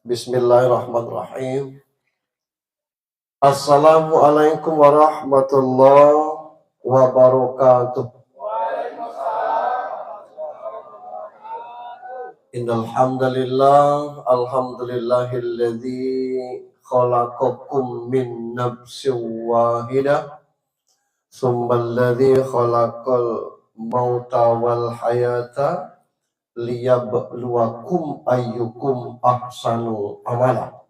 Bismillahirrahmanirrahim. Assalamualaikum warahmatullahi wabarakatuh. Innal hamdalillah, alhamdulillahilladzi khalaqakum min nafsin wahidah, tsummalladzi khalaqal mauta wal hayata liyabluwakum ayyukum ahsanu amala.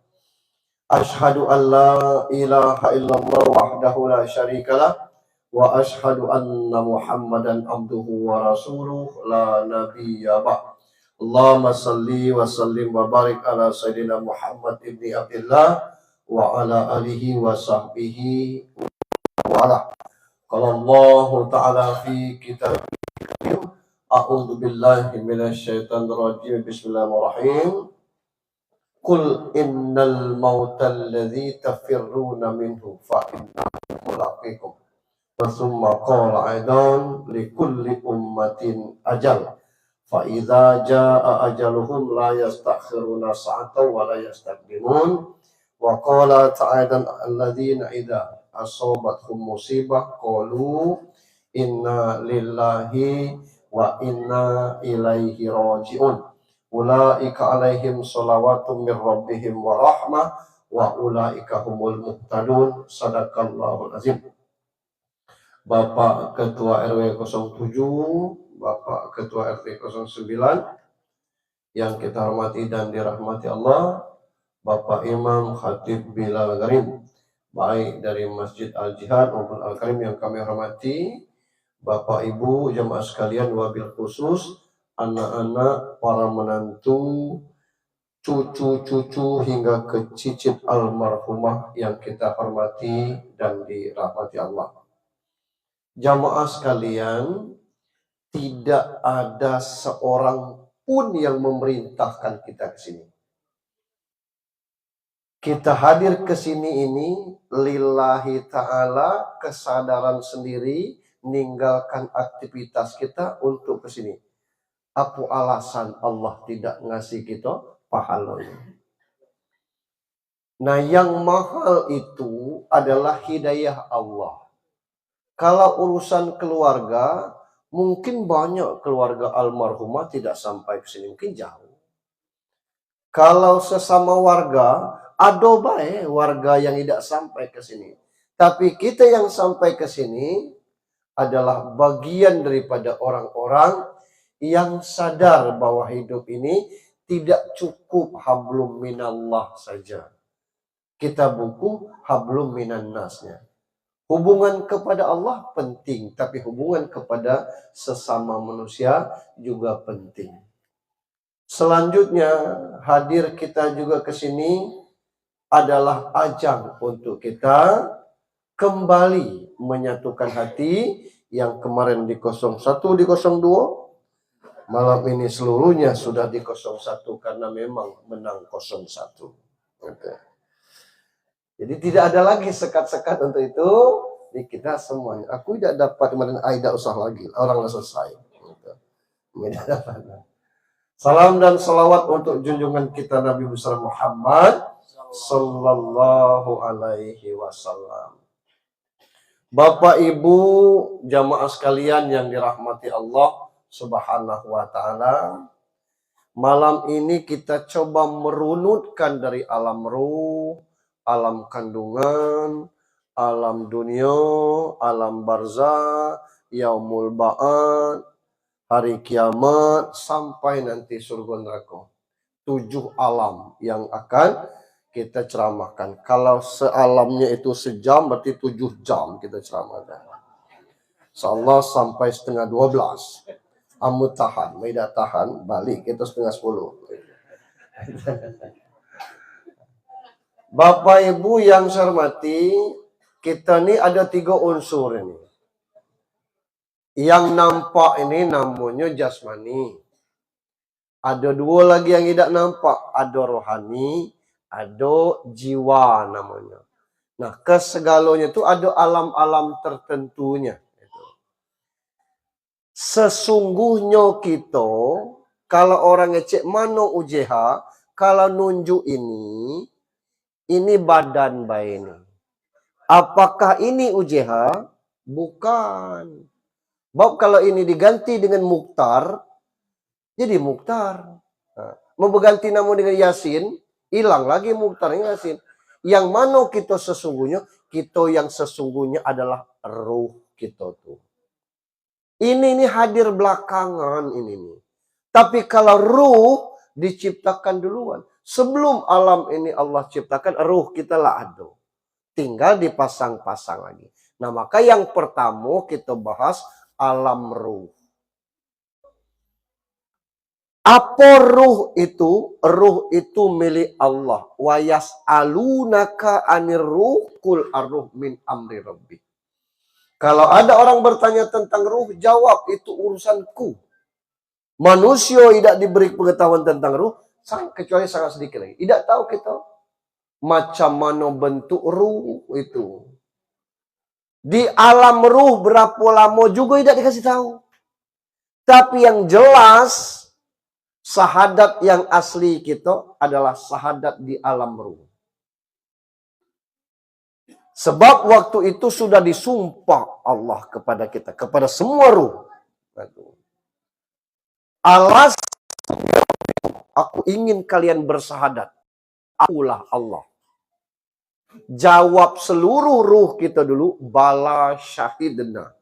Ashhadu an la ilaha illallah wahdahu la syarikalah wa ashhadu anna Muhammadan abduhu wa rasuluh la nabiyya ba'd. Allahumma salli wa sallim wa barik ala sayyidina Muhammad ibni Abdullah wa ala alihi wa sahbihi wa ala. Qala Allah ta'ala fi kitabih, a'udzu billahi minasyaitonir rajim. Bismillahirrahmanirrahim. Qul innal mautal ladzi tafirruna minhu fa innahu mulaqikum. Wa summa qala aidan likulli ummatin ajal. Fa idza jaa ajaluhum la yastakhiruna sa'atan wa la yastaqdimun. Wa qala ta'ala alladzina idza asabathum musibah qalu inna lillahi wa inna ilaihi raji'un. Ulaika alaihim shalawatun min rabbihim wa rahmah wa ulaika humul muhtadun. Sadaqallahul azim. Bapak Ketua RW 07, Bapak Ketua RT 09 yang kita hormati dan dirahmati Allah, Bapak Imam Khatib Bilal Garim, baik dari Masjid Al-Jihad maupun Al-Karim yang kami hormati, Bapak Ibu jamaah sekalian, wabil khusus anak-anak, para menantu, cucu-cucu hingga ke cicit almarhumah yang kita hormati dan dirahmati Allah. Jamaah sekalian, tidak ada seorang pun yang memerintahkan kita ke sini. Kita hadir ke sini ini lillahi ta'ala, kesadaran sendiri, meninggalkan aktivitas kita untuk ke sini. Apa alasan Allah tidak ngasih kita pahalanya? Nah, yang mahal itu adalah hidayah Allah. Kalau urusan keluarga, mungkin banyak keluarga almarhumah tidak sampai ke sini, mungkin jauh. Kalau sesama warga, ada baik warga yang tidak sampai ke sini. Tapi kita yang sampai ke sini adalah bagian daripada orang-orang yang sadar bahwa hidup ini tidak cukup hablum minallah saja. Kita butuh hablum minan nasnya. Hubungan kepada Allah penting, tapi hubungan kepada sesama manusia juga penting. Selanjutnya, hadir kita juga ke sini adalah ajang untuk kita kembali menyatukan hati yang kemarin di 01, di 02. Malam ini seluruhnya sudah di 01 karena memang menang 01. Okay. Jadi tidak ada lagi sekat-sekat untuk itu. Ini kita semuanya. Aku tidak dapat kemarin Aida usah lagi. Orang sudah selesai. Salam dan salawat untuk junjungan kita Nabi besar Muhammad Sallallahu Alaihi Wasallam. Bapak Ibu jamaah sekalian yang dirahmati Allah Subhanahu Wa Taala. Malam ini kita coba merunutkan dari alam ruh, alam kandungan, alam dunia, alam barzah, yaumul ba'ad, hari kiamat, sampai nanti surga neraka. 7 alam yang akan kita ceramahkan. Kalau sealamnya itu sejam, berarti 7 jam kita ceramahkan. Insyaallah sampai setengah 12. Amu tahan, Maida tahan, balik kita setengah 10. Bapak Ibu yang saya hormati, kita ini ada 3 unsur ini. Yang nampak ini namanya jasmani. Ada 2 lagi yang tidak nampak, ada rohani, ada jiwa namanya. Nah, kesegalanya itu ada alam-alam tertentunya. Sesungguhnya kita, kalau orang ngecek mana UJH, kalau nunjuk ini badan bayi ini. Apakah ini UJH? Bukan. Sebab kalau ini diganti dengan Mukhtar, jadi Mukhtar. Mau berganti nama dengan Yasin, hilang lagi Mukhtar Yasin. Yang mana kita sesungguhnya? Kita yang sesungguhnya adalah ruh kita tuh. Ini hadir belakangan ini nih. Tapi kalau ruh diciptakan duluan. Sebelum alam ini Allah ciptakan, ruh kita lah ada. Tinggal dipasang-pasang lagi. Nah, maka yang pertama kita bahas alam ruh. Apa ruh itu? Ruh itu milik Allah. Wa yas'alunaka 'anir ruh qul ar-ruh min amri rabbi. Kalau ada orang bertanya tentang ruh, jawab itu urusanku. Manusia tidak diberi pengetahuan tentang ruh, kecuali sangat sedikit lagi. Tidak tahu kita macam mana bentuk ruh itu. Di alam ruh berapa lama juga tidak dikasih tahu. Tapi yang jelas, syahadat yang asli kita adalah syahadat di alam ruh. Sebab waktu itu sudah disumpah Allah kepada kita, kepada semua ruh. Alas, aku ingin kalian bersyahadat. Akulah Allah. Jawab seluruh ruh kita dulu, bala syahidna.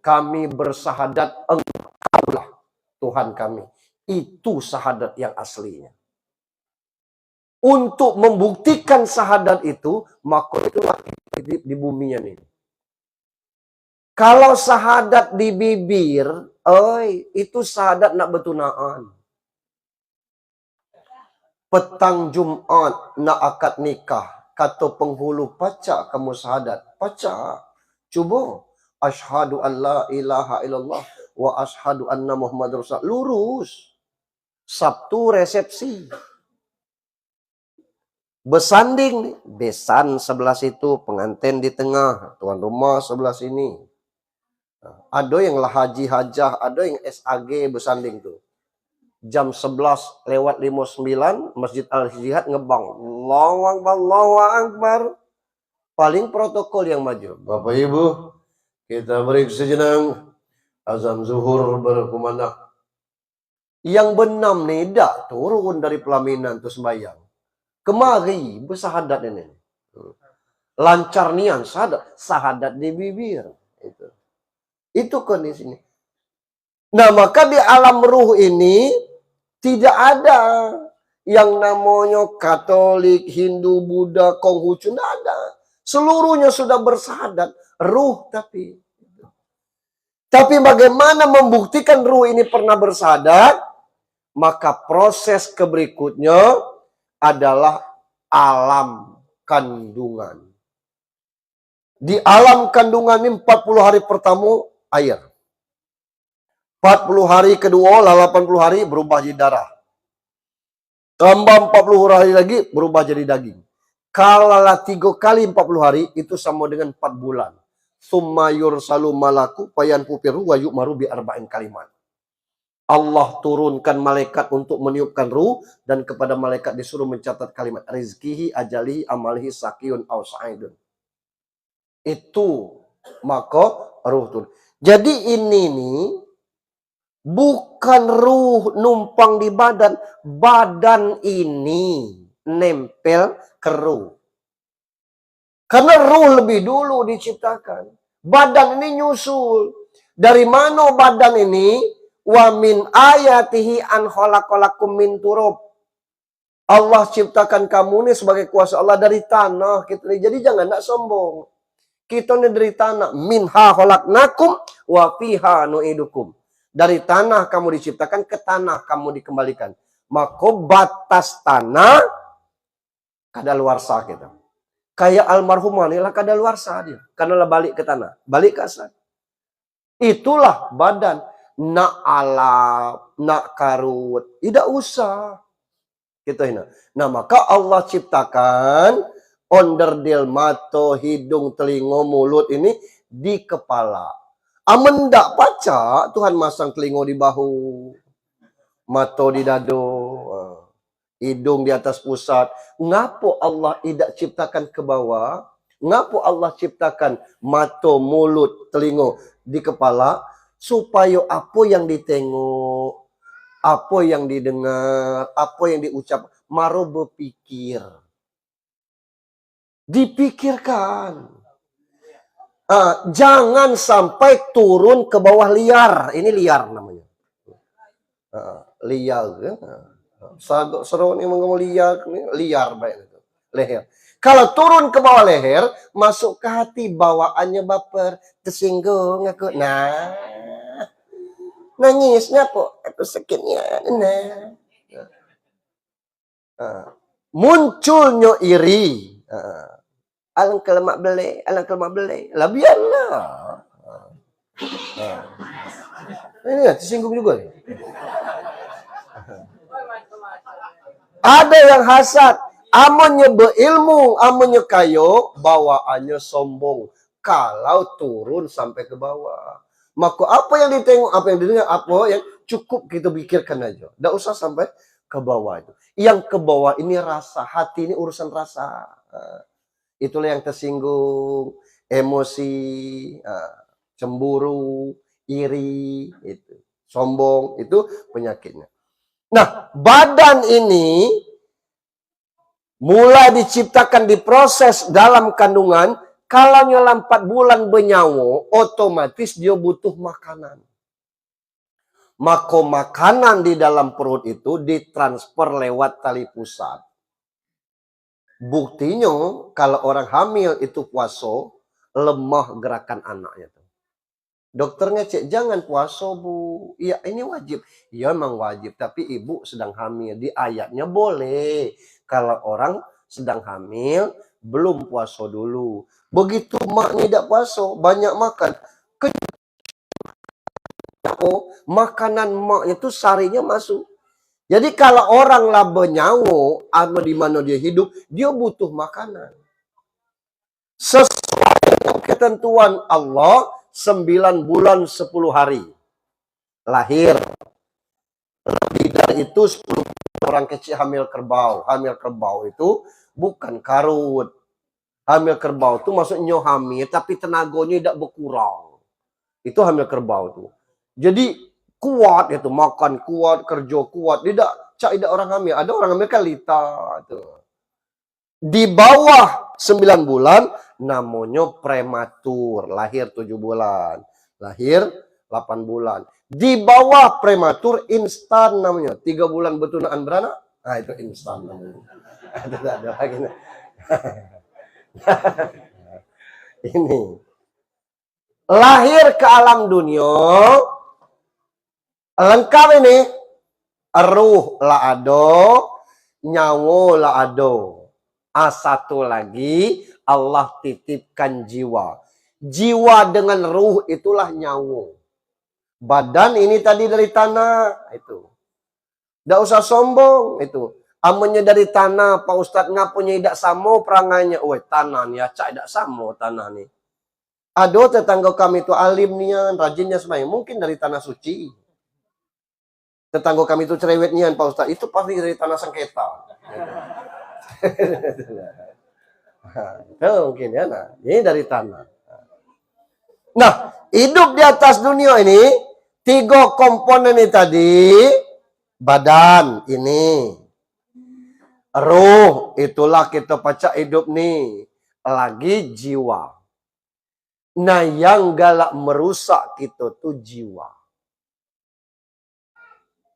Kami bersyahadat engkaulah Tuhan kami. Itu syahadat yang aslinya. Untuk membuktikan syahadat itu, maka itulah di buminya nih. Kalau syahadat di bibir, itu syahadat nak bertunaan. Petang Jumat nak akad nikah, kata penghulu, pacak kamu syahadat. Pacak. Cuba. Ashhadu an la ilaha illallah wa ashhadu anna Muhammad Rasul. Lurus. Sabtu resepsi. Bersanding. Besan sebelah situ, pengantin di tengah, tuan rumah sebelah sini. Ada yang lah haji hajah, ada yang SAG bersanding tuh. Jam 11 lewat 59, Masjid Al-Jihad ngebang. Allahu Akbar, Allahu Akbar. Paling protokol yang maju. Bapak Ibu, kita break sejenak. Azan zuhur berkumandang. Yang benam nih, dak turun dari pelaminan tuh sembahyang. Kemari bersahadat ini. Lancar nian, sahadat di bibir. Itu kondisinya. Nah, maka di alam ruh ini tidak ada yang namanya Katolik, Hindu, Buddha, Konghucu, tidak ada. Seluruhnya sudah bersahadat. Ruh tapi. Tapi bagaimana membuktikan ruh ini pernah bersahadat? Maka proses keberikutnya adalah alam kandungan. Di alam kandungan ini 40 hari pertama air. 40 hari kedua, 80 hari berubah jadi darah. Tambah 40 hari lagi berubah jadi daging. Kalau 3 kali 40 hari itu sama dengan 4 bulan. Summa yursalu malaku payan pupiru wa yu'maru bi arba'in kalimat. Allah turunkan malaikat untuk meniupkan ruh dan kepada malaikat disuruh mencatat kalimat rizkihi, ajalihi, amalihi, sakiyun, aw sa'idun. Itu maka ruh turun. Jadi ini nih bukan ruh numpang di badan. Badan ini nempel ke ruh. Karena ruh lebih dulu diciptakan. Badan ini nyusul. Dari mana badan ini? Wa min ayatihi an khalaqalakum min turab. Allah ciptakan kamu nih sebagai kuasa Allah dari tanah. Jadi jangan nak sombong. Kita ini dari tanah. Minha khalaqnakum wa fiha nu'idukum. Dari tanah kamu diciptakan, ke tanah kamu dikembalikan. Maka batas tanah kadaluarsa kita. Kayak almarhumah inilah kadaluarsa dia. Karena lah balik ke tanah. Balik ke asal. Itulah badan. Nak alap, nak karut. Tidak usah. Gitu ini. Nah, maka Allah ciptakan onderdil mata, hidung, telinga, mulut ini di kepala. Amen ndak pacak Tuhan masang telinga di bahu, mata di dado. hidung di atas pusat. Ngapo Allah tidak ciptakan ke bawah? Ngapo Allah ciptakan mata, mulut, telinga di kepala? Supaya apa yang ditengok, apa yang didengar, apa yang diucap, maro berpikir. Dipikirkan. Jangan sampai turun ke bawah liar. Ini liar namanya. Liar. Seru nih ngomong liar baik itu. Leher. Kalau turun ke bawah leher, masuk ke hati, bawaannya baper, tersinggung aku. Nah, nangisnya kok, aku sakitnya. Munculnya iri. Alang kelemak belai. Lah biarlah. Ini ya, tersinggung juga nih. Ada yang hasad, amonnya berilmu, amonnya kayo, bawaannya sombong. Kalau turun sampai ke bawah, maka apa yang ditengok, apa yang didengar, apa yang cukup kita pikirkan aja. Tidak usah sampai ke bawah itu. Yang ke bawah ini rasa, hati ini urusan rasa. Itulah yang tersinggung, emosi, cemburu, iri, itu, sombong, itu penyakitnya. Nah, badan ini mulai diciptakan, diproses dalam kandungan. Kalau nyolam 4 bulan bernyawa, otomatis dia butuh makanan. Maka makanan di dalam perut itu ditransfer lewat tali pusat. Buktinya, kalau orang hamil itu puasa, lemah gerakan anaknya. Dokternya cek, jangan puasa bu. Iya ini wajib. Iya memang wajib, tapi ibu sedang hamil. Di ayatnya boleh. Kalau orang sedang hamil, belum puasa dulu. Begitu maknya tidak puasa, banyak makan. Makanan maknya itu sarinya masuk. Jadi kalau orang laba nyawa, ama di mana dia hidup, dia butuh makanan. Sesuai dengan ketentuan Allah, 9 bulan 10 hari. Lahir. Lebih dari itu 10 orang kecil hamil kerbau. Hamil kerbau itu bukan karut. Hamil kerbau itu maksudnya hamil, tapi tenaganya tidak berkurang. Itu hamil kerbau itu. Jadi kuat itu, makan kuat, kerja kuat. Tidak orang hamil. Ada orang hamil kan lita. Di bawah 9 bulan, namanya prematur. Lahir 7 bulan. Lahir 8 bulan. Di bawah prematur, instan namanya. 3 bulan betunaan beranak. Nah, itu instan namanya. Ada lagi. Ini. Lahir ke alam dunia. Lengkap ini. Ruh lah ada. Nyawa lah ada. Satu lagi, Allah titipkan jiwa. Jiwa dengan ruh itulah nyawa. Badan ini tadi dari tanah. Itu. Tidak usah sombong. Itu. Amanya dari tanah, Pak Ustadz ngapunya tidak sama perangainya. Weh, tanah nih, acak tidak sama tanah nih. Ada tetangga kami itu alimnya, rajinnya semuanya. Mungkin dari tanah suci. Tetangga kami itu cerewetnya, Pak Ustadz. Itu pasti dari tanah sengketa. Itu mungkin ya. Nah, ini dari tanah. Nah, hidup di atas dunia ini 3 komponen ini tadi. Badan ini. Ruh, itulah kita pacak hidup nih. Lagi jiwa. Nah, yang galak merusak kita tuh jiwa.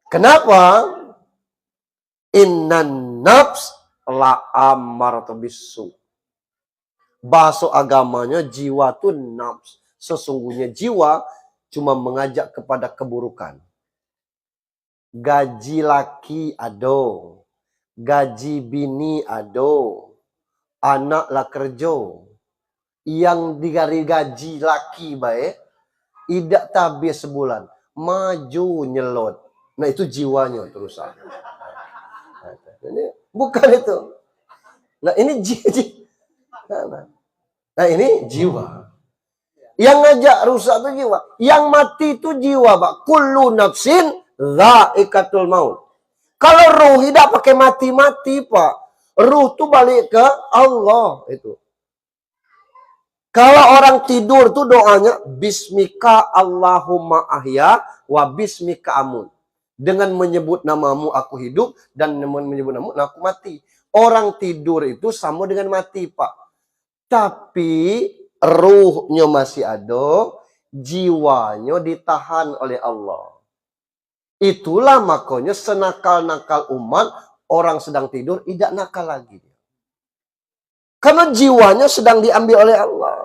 Kenapa? Innan nafs la amaratu bisu. Bahasa agamanya jiwa itu nafs. Sesungguhnya jiwa cuma mengajak kepada keburukan. Gaji laki ada. Gaji bini ada. Anak lah kerja. Yang digari gaji laki baik. Tidak tabis sebulan. Maju nyelot. Nah itu jiwanya terusan. Ini bukan itu. Nah ini Nah ini jiwa. Yang ngajak rusak itu jiwa. Yang mati itu jiwa, Pak. Kullu nafsin dha'iqatul maut. Kalau ruh tidak pakai mati-mati, Pak. Ruh tuh balik ke Allah itu. Kalau orang tidur tuh doanya Bismika Allahumma ahya wa bismika amun. Dengan menyebut namamu aku hidup dan menyebut namamu aku mati. Orang tidur itu sama dengan mati, Pak. Tapi ruhnya masih ada, jiwanya ditahan oleh Allah. Itulah makanya senakal-nakal umat, orang sedang tidur tidak nakal lagi. Karena jiwanya sedang diambil oleh Allah.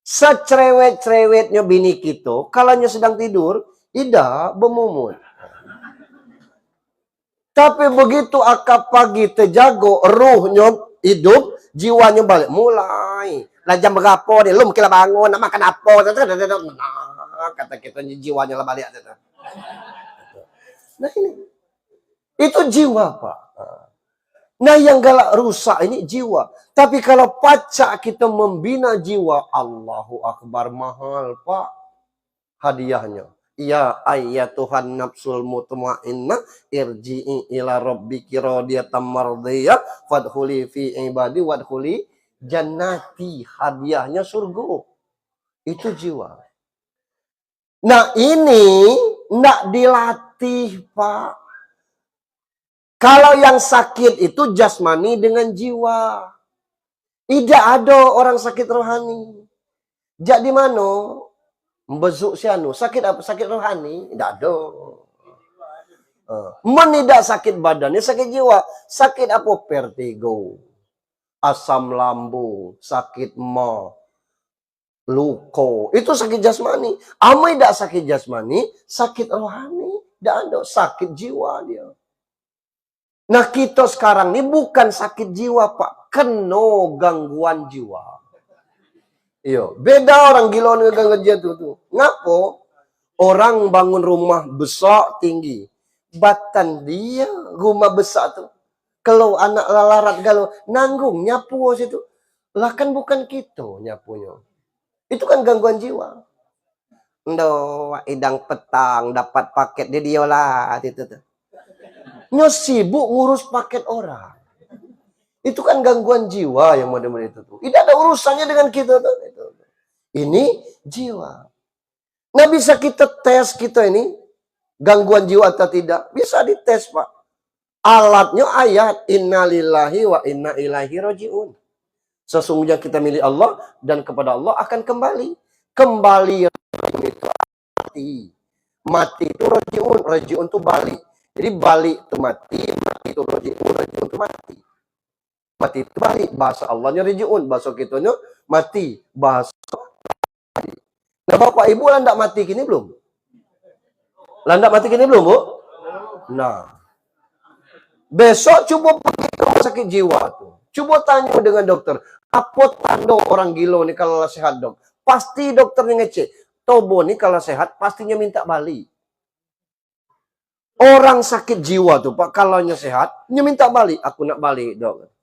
Secerewet-cerewetnya bini kita, kalanya sedang tidur, tidak bermumun. Tapi begitu akad pagi terjago, ruhnya hidup, jiwanya balik. Mulai. Lah jam berapa dia? Lu mungkin bangun, nak makan apa? Nah, kata kita jiwanya lah balik. Nah ini. Itu jiwa, Pak. Nah yang galak rusak ini jiwa. Tapi kalau pacak kita membina jiwa, Allahu Akbar, mahal, Pak. Hadiahnya. Ya ayyatuhan nafsul mutmainnah irji'i ila rabbiki radiyatan mardiyah fadkhuli fi ibadi wadkhuli jannati. Hadiahnya surga. Itu jiwa. Nah ini enggak dilatih, Pak. Kalau yang sakit itu jasmani dengan jiwa. Tidak ada orang sakit rohani. Jadi mana? Membezuk sianu. Sakit apa? Sakit rohani? Tidak ada. Menidak sakit badannya, sakit jiwa. Sakit apa? Vertigo. Asam lambung. Sakit ma. Luko. Itu sakit jasmani. Ama tidak sakit jasmani, sakit rohani. Tidak ada. Sakit jiwa dia. Nah kita sekarang ini bukan sakit jiwa, Pak. Kena gangguan jiwa. Iya, beda orang gila dengan gangguan jiwa tuh. Ngapo? Orang bangun rumah besar tinggi. Batan dia rumah besar tuh. Kalau anak lalarat galau, nanggung nyapu situ. Lah kan bukan kita nyapunya. Itu kan gangguan jiwa. Ndo, idang petang dapat paket di dia lah itu tuh. Nyo sibuk ngurus paket orang. Itu kan gangguan jiwa yang model-model itu tuh. Tidak ada urusannya dengan kita tuh. Ini jiwa. Nah bisa kita tes kita ini gangguan jiwa atau tidak? Bisa dites, Pak. Alatnya ayat innalillahi wa inna ilaihi rajiun. Sesungguhnya kita milik Allah dan kepada Allah akan kembali. Kembali itu mati. Mati itu rajiun, rajiun itu balik. Jadi balik itu mati, mati itu rajiun, rajiun itu mati. Mati itu balik. Bahasa Allahnya rajiun, bahasa kitanya mati. Bahasa mati. Nah Bapak Ibu lah tidak mati kini belum? Lah tidak mati kini belum, Bu? Nah. Besok coba pergi ke rumah sakit jiwa tuh. Coba tanya dengan dokter. Apa tanda orang gila nih kalau sehat, dok? Pasti dokternya ngecek. Tobo nih kalau sehat pastinya minta balik. Orang sakit jiwa tuh, Pak, kalau sehat, dia minta balik. Aku nak balik, dok.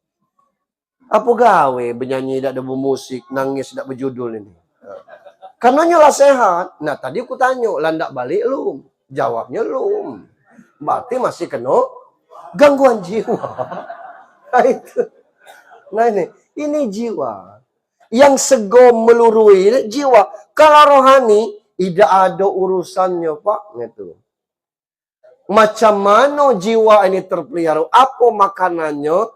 Apa gawe bernyanyi tidak ada bermusik, nangis tidak berjudul ini. Karena nyolah sehat. Nah, tadi aku tanya, landak balik lu? Jawabnya lu. Berarti masih kena gangguan jiwa. Nah, itu. Nah, ini jiwa. Yang sego melurui jiwa. Kalau rohani, tidak ada urusannya, Pak. Gitu. Macam mana jiwa ini terpelihara? Apa makanannya?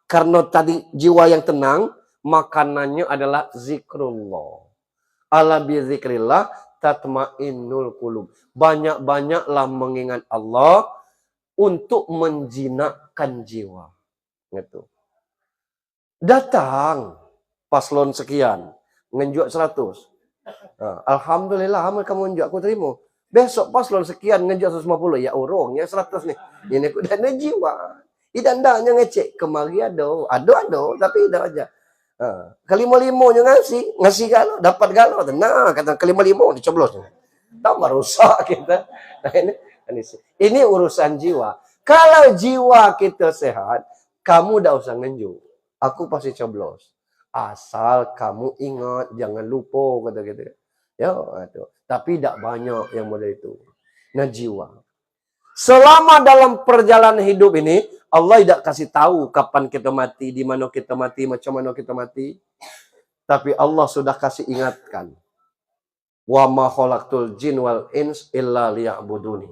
Karena tadi jiwa yang tenang, makanannya adalah zikrullah. Ala bi zikrillah tatmainnul qulub. Banyak-banyaklah mengingat Allah untuk menjinakkan jiwa. Gitu. Datang paslon sekian, ngenjuk 100. Nah, alhamdulillah amal kamu ngenjuk aku terima. Besok paslon sekian ngenjuk 150, ya urungnya 100 nih. Ini aku dana jiwa. Tidak ndaknya ngecek kemari ada, tapi tidak aja. Kelima-limonya ngasih galau, dapat galau. Nah, kata kelima-limo dicoblos. Tambah rusak kita. Nah, ini urusan jiwa. Kalau jiwa kita sehat, kamu tidak usah ngenjuk. Aku pasti coblos. Asal kamu ingat, jangan lupa kata gitu. Ya, itu. Tapi tidak banyak yang model itu. Nah, jiwa. Selama dalam perjalanan hidup ini, Allah tidak kasih tahu kapan kita mati, di mana kita mati, macam mana kita mati. Tapi Allah sudah kasih ingatkan. Wa ma khalaqtul jin wal ins illa liya'buduni.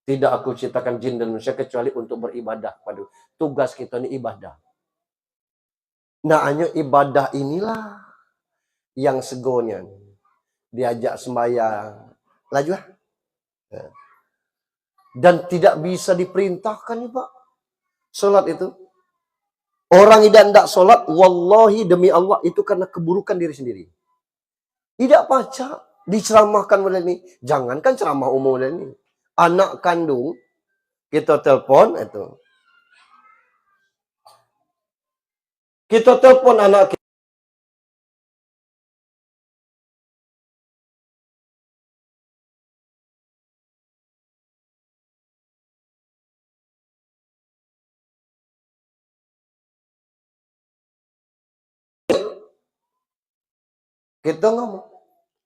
Tidak aku ciptakan jin dan manusia kecuali untuk beribadah pada. Tugas kita ini ibadah. Nah, hanya ibadah inilah yang segonya diajak sembahyang. Laju lah. Dan tidak bisa diperintahkan nih Pak. Sholat itu. Orang yang tidak sholat, wallahi demi Allah, itu karena keburukan diri sendiri. Tidak baca, diceramahkan oleh ini. Jangankan ceramah umum oleh ini. Anak kandung, kita telepon itu. Kita telepon anak kita. Kita ngomong,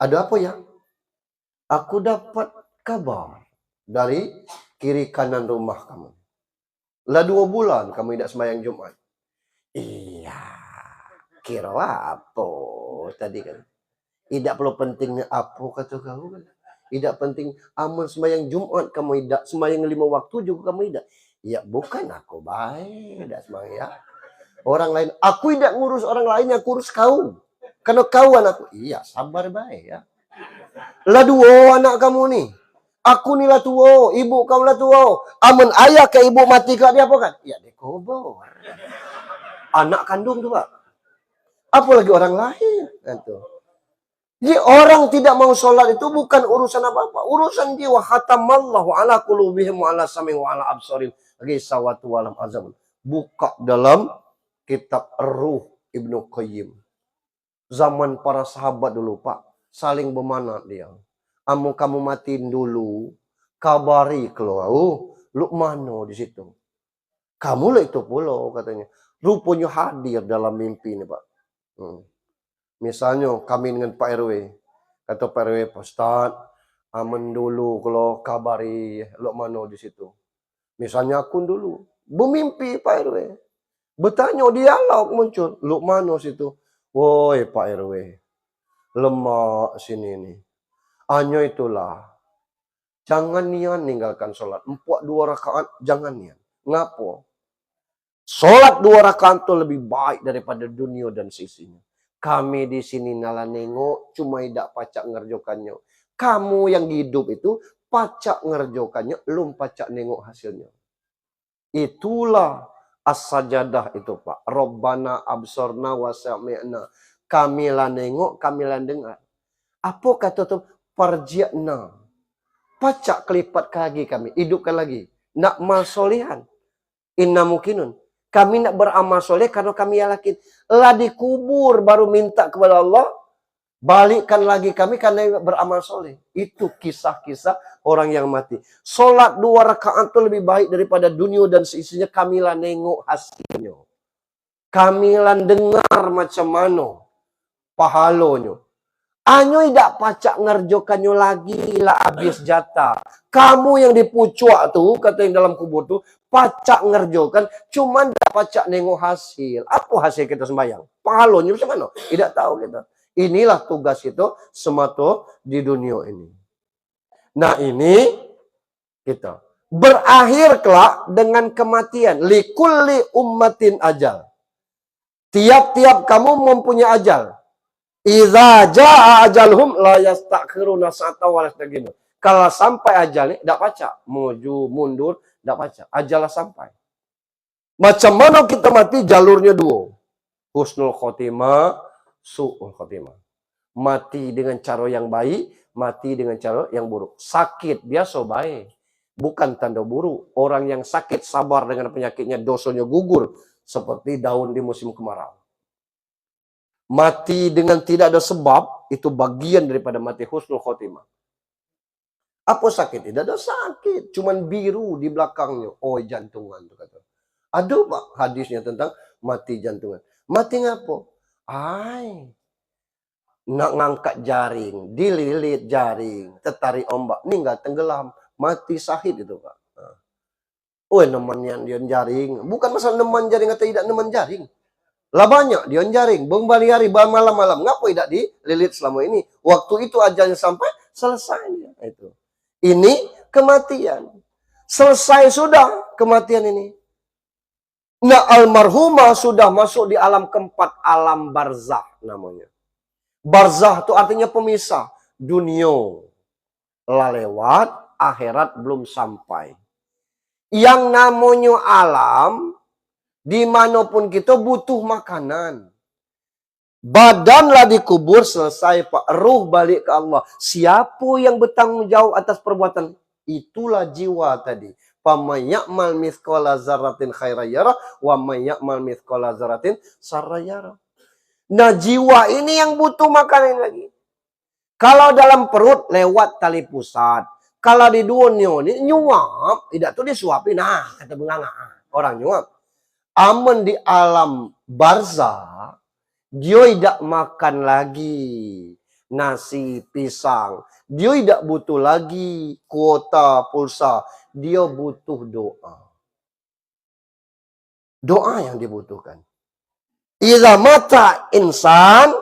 ada apa ya? Aku dapat kabar dari kiri kanan rumah kamu. Lah 2 bulan kamu tidak sembahyang Jumat. Iya, kira apa tadi kan? Tidak perlu pentingnya apa kata kau kan? Tidak penting amal sembahyang Jumat kamu tidak, sembahyang 5 waktu juga kamu tidak. Ya bukan aku baik, tidak sembahyang. Orang lain, aku tidak ngurus orang lain, aku urus kau. Karena kau anakku. Iya, sabar baik ya. Lah 2 anak kamu nih. Aku ni lah tua, ibu kau lah tua. Amun ayah ke ibu mati kat dia apa kan? Ya dikubur. Anak kandung tu Pak. Apalagi orang lain. Itu. Jadi orang tidak mau sholat itu bukan urusan apa-apa. Urusan jiwa. Khatamallahu ala qulubihim wa ala sam'ihim wa ala absarihim ghisawatu wa lam azam. Buka dalam kitab Ruh Ibnu Qayyim. Zaman para sahabat dulu Pak, saling bermanat dia. Kamu matiin dulu, kabari keluar. Lu mana di situ? Kamu lah itu pulau katanya. Rupanya hadir dalam mimpi ini Pak. Misalnya kami dengan Pak RW. Kata Pak RW, Pak Ustaz, aman dulu kalau kabari lu mana di situ. Misalnya aku dulu. Bermimpi Pak RW. Bertanya dialog muncul. Lu mana situ? Woi Pak RW, lemak sini nih. Hanya itulah. Jangan nian ninggalkan sholat. 2 rakaat, jangan nian. Ngapo? Sholat 2 rakaat itu lebih baik daripada dunia dan sisinya. Kami di sini nala nengok, cuma tidak pacak ngerjokannya. Kamu yang hidup itu, pacak ngerjokannya, belum pacak nengok hasilnya. Itulah as-sajadah itu Pak. Rabbana absorna wa sami'na. Kami lah nengok, kami lah dengar. Apa kata tu? Parji'na. Pacak kelipat lagi kami. Hidupkan lagi. Nak mal solehan. Inna mukinun. Kami nak beramal soleh karena kami yakin. Lah dikubur baru minta kepada Allah. Balikkan lagi kami karena beramal soleh. Itu kisah-kisah orang yang mati. Sholat 2 rakaat itu lebih baik daripada dunia dan seisinya. Kamilah nengok hasilnya. Kamilah dengar macam mana pahalanya. Anyo tidak pacak ngerjokannya lagi lah habis jatah. Kamu yang dipucuak tuh, kata yang dalam kubur tuh, pacak ngerjokan, cuman tidak pacak nengok hasil. Apa hasil kita sembahyang? Pahalanya macam mana? Tidak tahu kita. Inilah tugas itu semata di dunia ini. Nah ini kita berakhir kelak dengan kematian. Likulli ummatin ajal. Tiap-tiap kamu mempunyai ajal. Idza jaa ajalhum la yastakhiruna sa'atan wa la yastaqdimun. Kalau sampai ajalnya tidak pacak, maju mundur tidak pacak. Ajallah sampai. Macam mana kita mati jalurnya 2. Husnul khotimah, su'ul khotimah. Mati dengan cara yang baik, mati dengan cara yang buruk. Sakit biasa baik, bukan tanda buruk. Orang yang sakit sabar dengan penyakitnya, dosanya gugur seperti daun di musim kemarau. Mati dengan tidak ada sebab, itu bagian daripada mati husnul khotimah. Apa sakit? Tidak ada sakit, cuman biru di belakangnya. Oh, jantungan tuh kata. Ada Pak hadisnya tentang mati jantungan. Mati ngapo? Nak ngangkat jaring, dililit jaring, tertarik ombak, ini nggak tenggelam, mati syahid itu Pak. Oh, neman yang dia jaring. Bukan masalah neman jaring atau tidak neman jaring. Lah banyak dia jaring. Bang hari malam-malam. Ngapa tidak dililit selama ini? Waktu itu ajalnya sampai selesai. Itu. Ini kematian. Selesai sudah kematian ini. Nah, almarhumah sudah masuk di alam keempat, alam barzah namanya. Barzah itu artinya pemisah. Dunia lah lewat, akhirat belum sampai. Yang namanya alam, dimanapun kita butuh makanan. Badanlah dikubur, selesai Pak. Ruh balik ke Allah. Siapa yang bertanggung jawab atas perbuatan? Itulah jiwa tadi. Faman ya'mal mithqala dzarratin khairan yarah wa may ya'mal mithqala dzarratin syarran yarah. Nah, jiwa ini yang butuh makanan lagi. Kalau dalam perut lewat tali pusat. Kalau di dunia ini nyuap, tidak tuh disuapin. Nah, kata benganga. Orang nyuap. Aman di alam barzah, dia tidak makan lagi nasi pisang. Dia tidak butuh lagi kuota pulsa. Dia butuh doa. Doa yang dibutuhkan. Iza mata insan,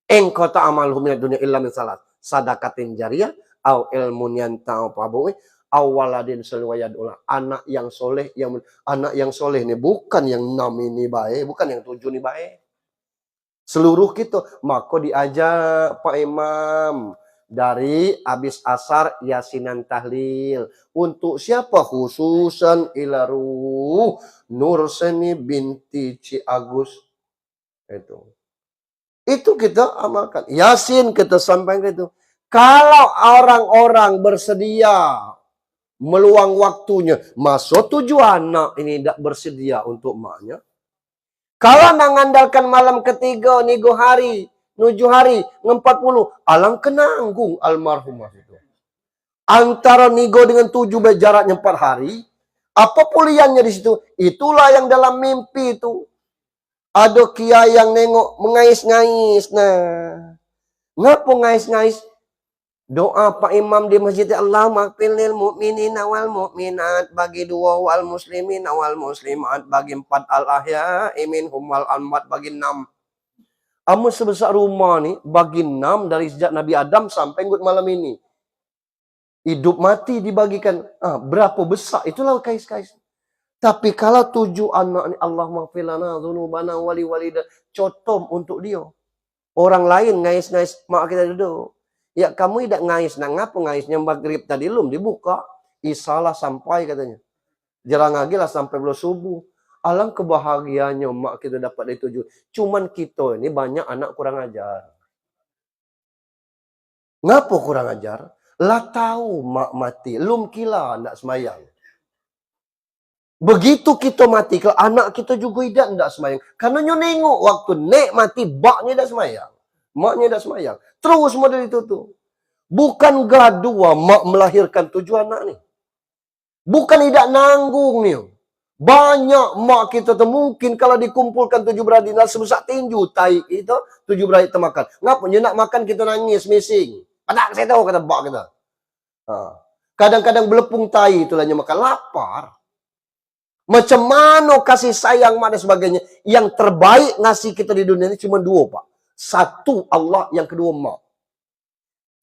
engkau ta'amaluhu minad dunya illa min salat. Sadaqatin jariyah, au ilmun yanta'u pabu'i, awaladin selwayadullah. Anak yang soleh ini bukan yang 6 ini baik, bukan yang 7 ini baik. Seluruh kita maka diajak Pak Imam dari habis asar yasinan tahlil untuk siapa? Khususan ilaruh Nurseni binti Ci Agus. Itu kita amalkan. Yasin kita sampaikan itu. Kalau orang-orang bersedia meluang waktunya, masuk 7 anak ini tidak bersedia untuk maknya. Kalau mengandalkan malam ketiga, nigo hari, 7 hari, 40, alang kenanggung almarhumah itu. Antara nigo dengan 7 jaraknya 4 hari, apa puliannya di situ? Itulah yang dalam mimpi itu. Ada kiai yang nengok mengais-ngais. Nah, ngapa ngais-ngais? Doa Pak Imam di masjid, Allahumma ighfir lil mu'minin wal mu'minat, bagi 2 wal muslimin wal muslimat, bagi 4 al ahya'i minhum wal amwat, bagi 6. Amun sebesar rumah nih, bagi 6 dari sejak Nabi Adam sampai malam ini. Hidup mati dibagikan. Berapa besar? Itulah kais-kais. Tapi kalau 7 anak ini, Allahumma ighfir lana dzunubana wali walida, cotom untuk dia. Orang lain ngais-ngais, mak kita duduk. Ya kamu tidak ngais, nah ngapa ngaisnya maghrib tadi belum dibuka. Isalah sampai katanya. Jarang lagi lah sampai belum subuh. Alang kebahagiaannya mak kita dapat dari 7. Cuman kita ini banyak anak kurang ajar. Ngapa kurang ajar? Lah tahu mak mati, lum kila ndak semayang. Begitu kita mati, kalau anak kita juga tidak semayang. Karena nyo nengok waktu nek mati, baknya tidak semayang. Maknya tidak semayang. Terus model itu tuh. Bukan gaduh mak melahirkan 7 anak nih. Bukan tidak nanggung nih. Banyak mak kita tuh mungkin kalau dikumpulkan 7 beradinal sebesar tinju tai itu 7 beradinal termakan. Ngapa nak makan kita nangis missing. Padak saya tahu kata bak kita. Kadang-kadang belepung tai itulah yang makan lapar. Macam mana kasih sayang mana sebagainya. Yang terbaik ngasih kita di dunia ini cuma 2 Pak. 1 Allah, yang kedua mak.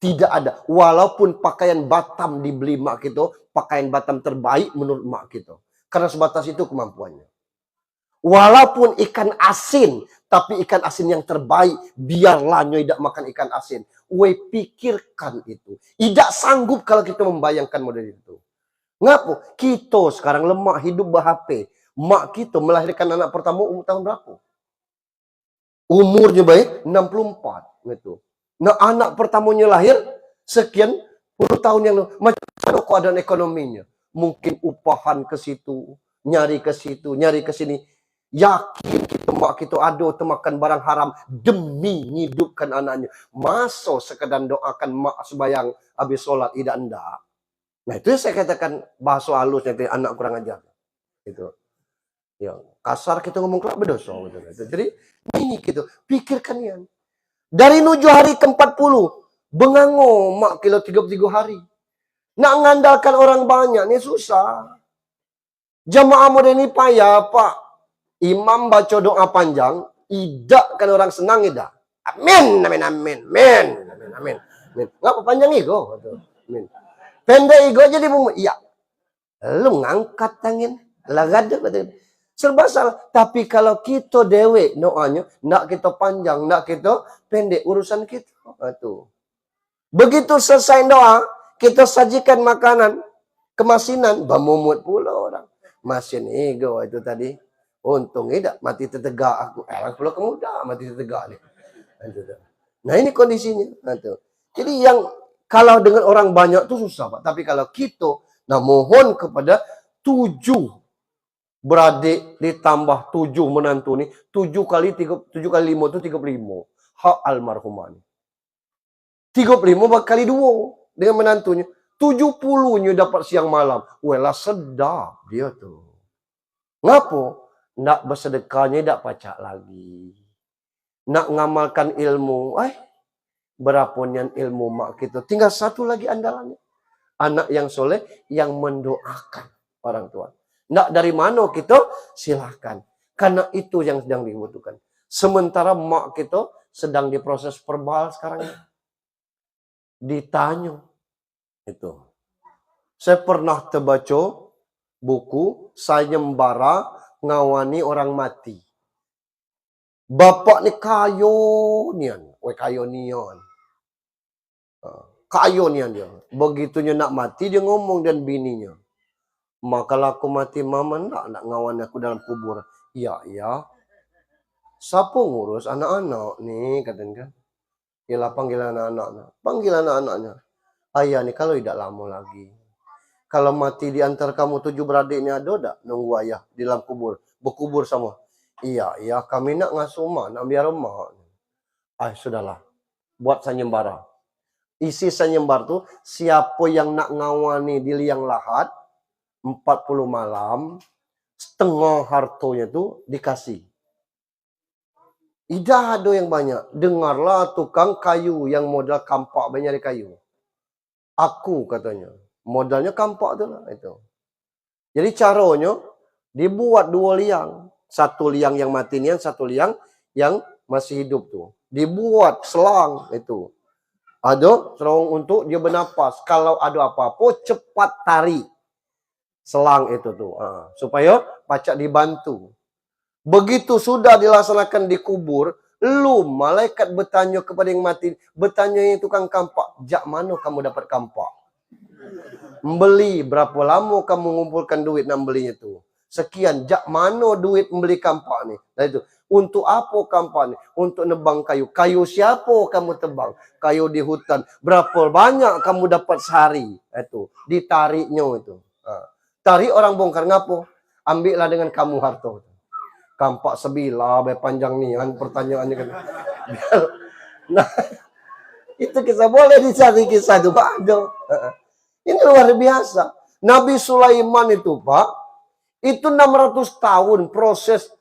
Tidak ada. Walaupun pakaian Batam dibeli mak kita, pakaian Batam terbaik menurut mak kita. Karena sebatas itu kemampuannya. Walaupun ikan asin, tapi ikan asin yang terbaik, biarlah nyoy tidak makan ikan asin. We pikirkan itu. Tidak sanggup kalau kita membayangkan model itu. Ngapa? Kita sekarang lemak hidup ber-HP. Mak kita melahirkan anak pertama umur tahun berapa? Umurnya baik 64 gitu. Nah, anak pertamanya lahir sekian puluh tahun yang lalu. Macam mana keadaan ekonominya? Mungkin upahan ke situ, nyari ke situ, nyari ke sini. Yakin kita mak kita ada makan barang haram demi hidupkan anaknya. Masa sekedar doakan mak sebayang habis sholat tidak endak. Nah, itu saya katakan bahasa halusnya anak kurang ajar. Itu. Ya, kasar kita ngomong kelak berdosa gitu. Jadi ini gitu, pikirkan ya. Dari 7 hari ke 40, bengango mak kilo 33 hari. Nak ngandalkan orang banyak ini susah. Jamaah modern ini payah, Pak. Imam baca doa panjang, idak kan orang senang idak. Amin, amin, amin, amin, amin, amin. Ngapa panjang ego? Amin. Pendek ego jadi bumbu. Iya. Lu ngangkat tangan, lagada betul. Serba salah. Tapi kalau kita dewe doanya, nak kita panjang, nak kita pendek urusan kita. Itu. Begitu selesai doa, kita sajikan makanan, kemasinan, bamumut pula orang. Masin ego itu tadi. Untung tidak mati tertegak aku. Orang pula kemudah mati tertegak nih. Nah ini kondisinya. Jadi yang kalau dengan orang banyak itu susah, Pak. Tapi kalau kita, nah mohon kepada 7 beradik ditambah 7 menantu nih, 7 kali 5 itu 35. Hak almarhumah nih. 35 kali 2 dengan menantunya. 70-nya dapat siang malam. Welah sedap dia tuh. Ngapo? Nak bersedekahnya tak pacak lagi. Nak ngamalkan ilmu. Berapanya ilmu mak kita. Tinggal satu lagi andalannya. Anak yang soleh yang mendoakan orang tua. Nak dari mana kita? Silahkan. Karena itu yang sedang dibutuhkan. Sementara mak kita sedang diproses verbal sekarang. Ditanya. Itu. Saya pernah terbaca buku sayembara ngawani orang mati. Bapak ni kayo nian. Kayo nian. Kayo nian dia. Begitunya nak mati dia ngomong dan bininya. Maka kalau aku mati mama nak ngawani aku dalam kubur. Ya. Siapa ngurus anak-anak nih katanya kan. Yalah panggil anak-anak. Panggil anak-anaknya. Ayah nih kalau tidak lama lagi. Kalau mati di antara kamu 7 beradik ini ada tak? Nunggu ayah di dalam kubur. Berkubur sama. Iya, kami nak ngasuh mak, nak biar mak. Sudahlah. Buat sayembara. Isi sayembara tu, siapa yang nak ngawani di liang lahat, 40 malam, setengah hartonya tu dikasih. Tidak ada yang banyak. Dengarlah tukang kayu yang modal kampak banyak dari kayu. Aku katanya. Modalnya kampak tu lah. Itu. Jadi caranya, dibuat 2 liang. 1 liang yang mati nian, 1 liang yang masih hidup tu. Dibuat selang itu. Ada selang untuk dia bernapas. Kalau ada apa-apa, cepat tarik. Selang itu tu. Supaya pacak dibantu. Begitu sudah dilaksanakan di kubur, malaikat bertanya kepada yang mati. Bertanya yang tukang kampak. Jak mana kamu dapat kampak? Membeli berapa lama kamu mengumpulkan duit nak belinya tu? Sekian. Jak mana duit membeli kampak ni? Nah itu. Untuk apa kampak ni? Untuk nebang kayu. Kayu siapa kamu tebang? Kayu di hutan. Berapa banyak kamu dapat sehari? Itu. Ditariknya itu. Tarik orang bongkar. Ngapo? Ambillah dengan kamu harta. Kampak sebilah, panjang nian pertanyaannya kan. Nah, itu kisah boleh dicari kisah itu Pak. Ini luar biasa. Nabi Sulaiman itu Pak, itu 600 tahun proses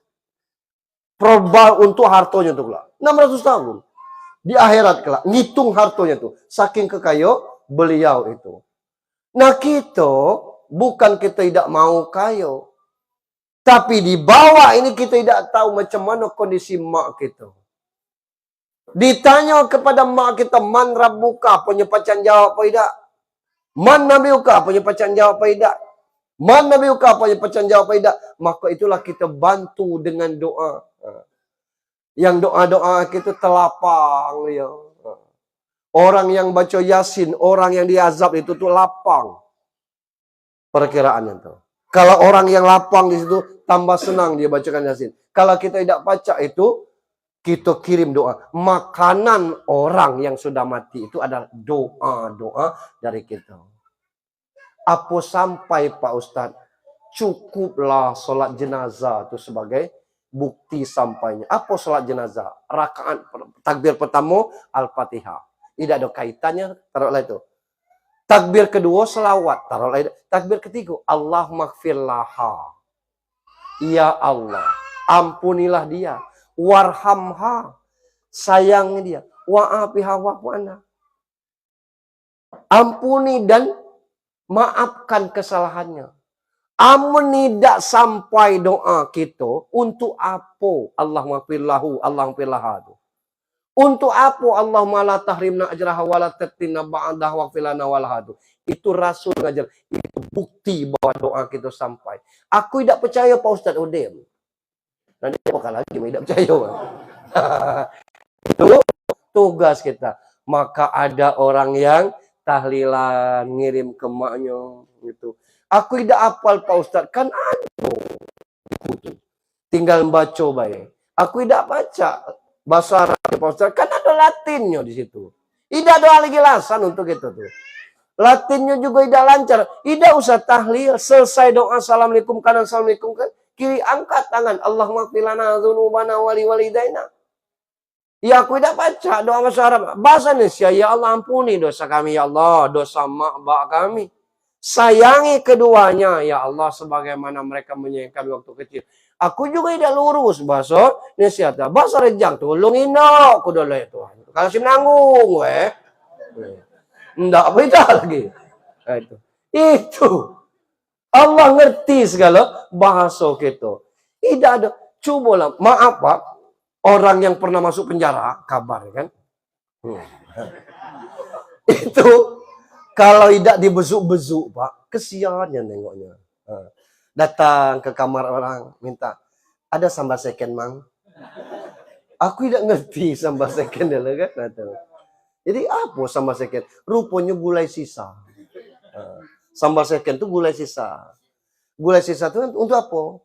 probal untuk hartonya itu kelak. 600 tahun. Di akhirat kelak, ngitung hartonya itu. Saking kekaya beliau itu. Nah kita, bukan kita tidak mau kaya. Tapi di bawah ini kita tidak tahu macam mana kondisi mak kita. Ditanya kepada mak kita, man rabbuka, punya pacan jawab apa tidak? Man nabiuka, punya pacan jawab apa tidak? Man nabiuka, punya pacan jawab apa tidak? Maka itulah kita bantu dengan doa. Yang doa-doa kita telapang. Ya. Orang yang baca Yasin, orang yang diazab itu tuh lapang. Perkiraannya tuh. Kalau orang yang lapang di situ, tambah senang dia bacakan Yasin. Kalau kita tidak baca itu, kita kirim doa. Makanan orang yang sudah mati itu adalah doa-doa dari kita. Apa sampai Pak Ustadz? Cukuplah sholat jenazah itu sebagai bukti sampainya. Apa sholat jenazah? Rakaat takbir pertama, Al-Fatihah. Tidak ada kaitannya, taruhlah itu. Takbir kedua, selawat. Taruhlah itu. Takbir ketiga, Allah maghfirlaha. Ya Allah, ampunilah dia. Warhamha, sayang dia. Wa'afiha wa'fu'anha. Ampuni dan maafkan kesalahannya. Amun tidak sampai doa kita, untuk apa Allah maghfirlahu, Allah maghfirlahu. Untuk apa Allah la tahrimna ajraha wa la taftinna ba'dah wa filana walhadu. Itu Rasul ngajar. Itu bukti bahwa doa kita sampai. Aku tidak percaya Pak Ustaz Udem. Nanti apa lagi tidak percaya. Itu tugas kita. Maka ada orang yang tahlilan ngirim ke maknya gitu. Aku tidak hafal Pak Ustaz, kan ada. Tinggal baca baik. Aku tidak baca bahasa Arab Pak Ustaz, kan ada Latinnya di situ. Tidak ada lagi alasan untuk itu tuh. Latinnya juga tidak lancar. Tidak usah tahlil, selesai doa assalamualaikum kanan assalamualaikum kan, kiri angkat tangan Allahumma ighfir lana dzunubana wa liwalidaina. Ya aku tidak baca doa bahasa Arab. Bahasa Indonesia, ya Allah ampuni dosa kami ya Allah, dosa mak bak kami. Sayangi keduanya ya Allah sebagaimana mereka menyayangi kami waktu kecil. Aku juga tidak lurus bahasa Indonesia. Bahasa Rejang tolong ino aku dulu itu. Kalau si nanggung weh. Enggak beda lagi. Nah, itu. Allah ngerti segala bahasa kita. Tidak ada. Cobalah maaf Pak. Orang yang pernah masuk penjara, kabar kan? Itu kalau tidak dibezuk-bezuk, Pak, kesian ya nengoknya. Datang ke kamar orang, minta, ada sambal second, Mang? Aku tidak ngerti sambal second dulu kan? Jadi apa sambal second? Rupanya gulai sisa. Sambal second itu gulai sisa. Gulai sisa itu untuk apa?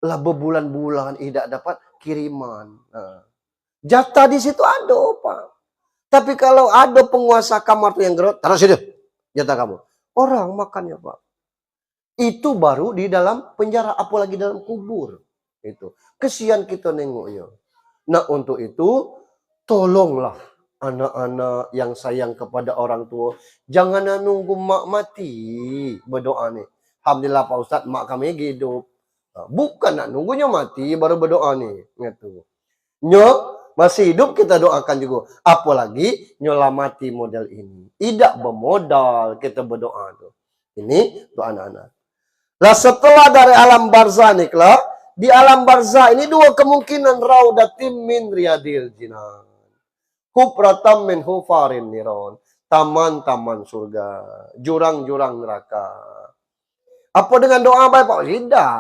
Lah berbulan-bulan tidak dapat kiriman. Jatah di situ ada, Pak. Tapi kalau ada penguasa kamar tuh yang gerot, taruh situ jatah kamu. Orang makannya, Pak. Itu baru di dalam penjara, apalagi dalam kubur. Itu kesian kita nengoknya. Nah untuk itu tolonglah anak-anak yang sayang kepada orang tua, jangan nunggu mak mati berdoa nih. Alhamdulillah Pak Ustadz, mak kami hidup. Bukan nak nunggunya mati baru berdoa nih. Gitu. Masih hidup kita doakan juga. Apalagi nyola mati model ini. Tidak bermodal kita berdoa tuh. Ini tuh anak-anak. Lah setelah dari alam barzah nih, di alam barzah ini dua kemungkinan, raudatim min riyadil jinan, hufratam min hufarin niron, taman-taman surga, jurang-jurang neraka. Apa dengan doa baik Pak? Tidak.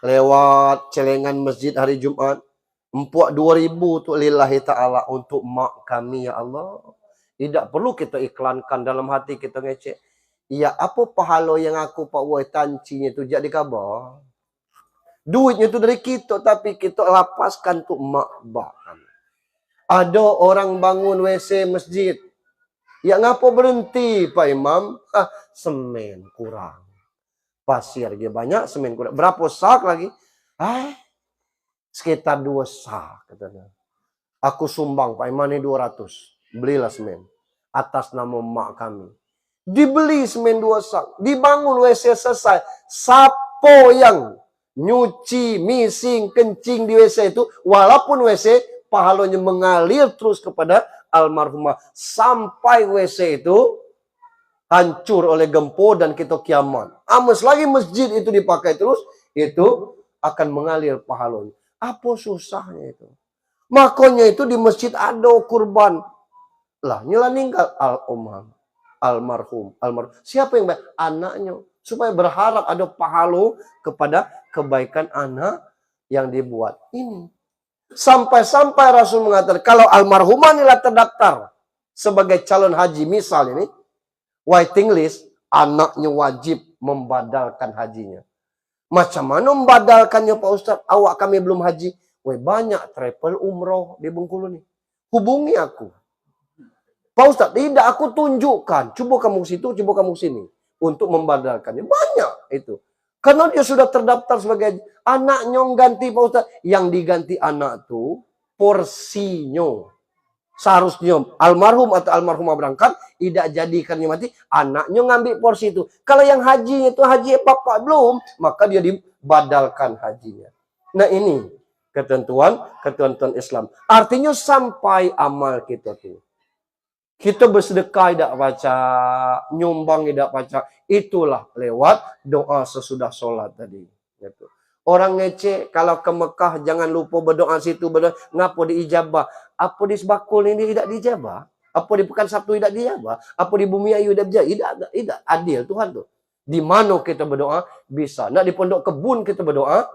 Lewat celengan masjid hari Jumat, empuak 2000 untuk lillahi ta'ala, untuk mak kami ya Allah. Tidak perlu kita iklankan dalam hati kita ngecek. Ya apa pahala yang aku Pak Wai tancinya itu jadi kabar. Duitnya itu dari kita, tapi kita lapaskan untuk mak bak. Ada orang bangun WC masjid. Ya ngapa berhenti Pak Imam? Semen kurang. Pasir dia banyak, semen kurang. Berapa sak lagi? Sekitar 2 sak katanya. Aku sumbang Pak Imam ini 200. Belilah semen. Atas nama mak kami. Dibeli semen 2 sak. Dibangun WC selesai. Sapo yang nyuci, mising, kencing di WC itu, walaupun WC pahalanya mengalir terus kepada almarhumah sampai WC itu hancur oleh gempa dan kita kiamat. Amas lagi masjid itu dipakai terus, itu akan mengalir pahalanya. Apa susahnya itu? Makanya itu di masjid ada kurban. Lah, nyala ninggal almarhum. Siapa yang baik? Anaknya. Supaya berharap ada pahala kepada kebaikan anak yang dibuat ini. Sampai-sampai Rasul mengatakan, kalau almarhumah inilah terdaftar sebagai calon haji, misal ini, waiting list, anaknya wajib membadalkan hajinya. Macam mana membadalkannya Pak Ustadz? Awak kami belum haji. Wah banyak travel umroh di Bengkulu nih. Hubungi aku. Pak Ustadz, tidak aku tunjukkan. Coba kamu ke situ, coba kamu ke sini. Untuk membadalkannya. Banyak itu. Karena dia sudah terdaftar sebagai anaknya ganti Pak Ustadz. Yang diganti anak tuh porsinya. Seharusnya almarhum atau almarhumah berangkat, tidak jadikannya mati, anaknya ngambil porsi itu. Kalau yang hajinya itu haji bapak belum, maka dia dibadalkan hajinya. Nah ini ketentuan Islam. Artinya sampai amal kita tuh Kita bersedekah tidak baca, nyumbang tidak baca. Itulah lewat doa sesudah sholat tadi. Gitu. Orang ngecek kalau ke Mekah jangan lupa berdoa situ, berdoa. Ngapa diijabah? Apa di Sebakul ini tidak dijabah? Apa di Pekan Sabtu tidak dijabah? Apa di Bumi Ayu tidak dijabah? Tidak, adil Tuhan tuh. Di mana kita berdoa bisa. Nak di pondok kebun kita berdoa,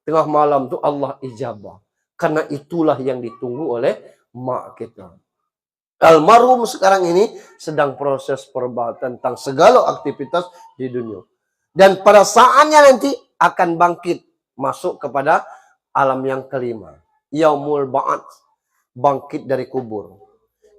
tengah malam tuh Allah ijabah. Karena itulah yang ditunggu oleh mak kita. Almarhum sekarang ini sedang proses perbatan tentang segala aktivitas di dunia. Dan pada saatnya nanti akan bangkit masuk kepada alam yang kelima. Yaumul Ba'ats, bangkit dari kubur.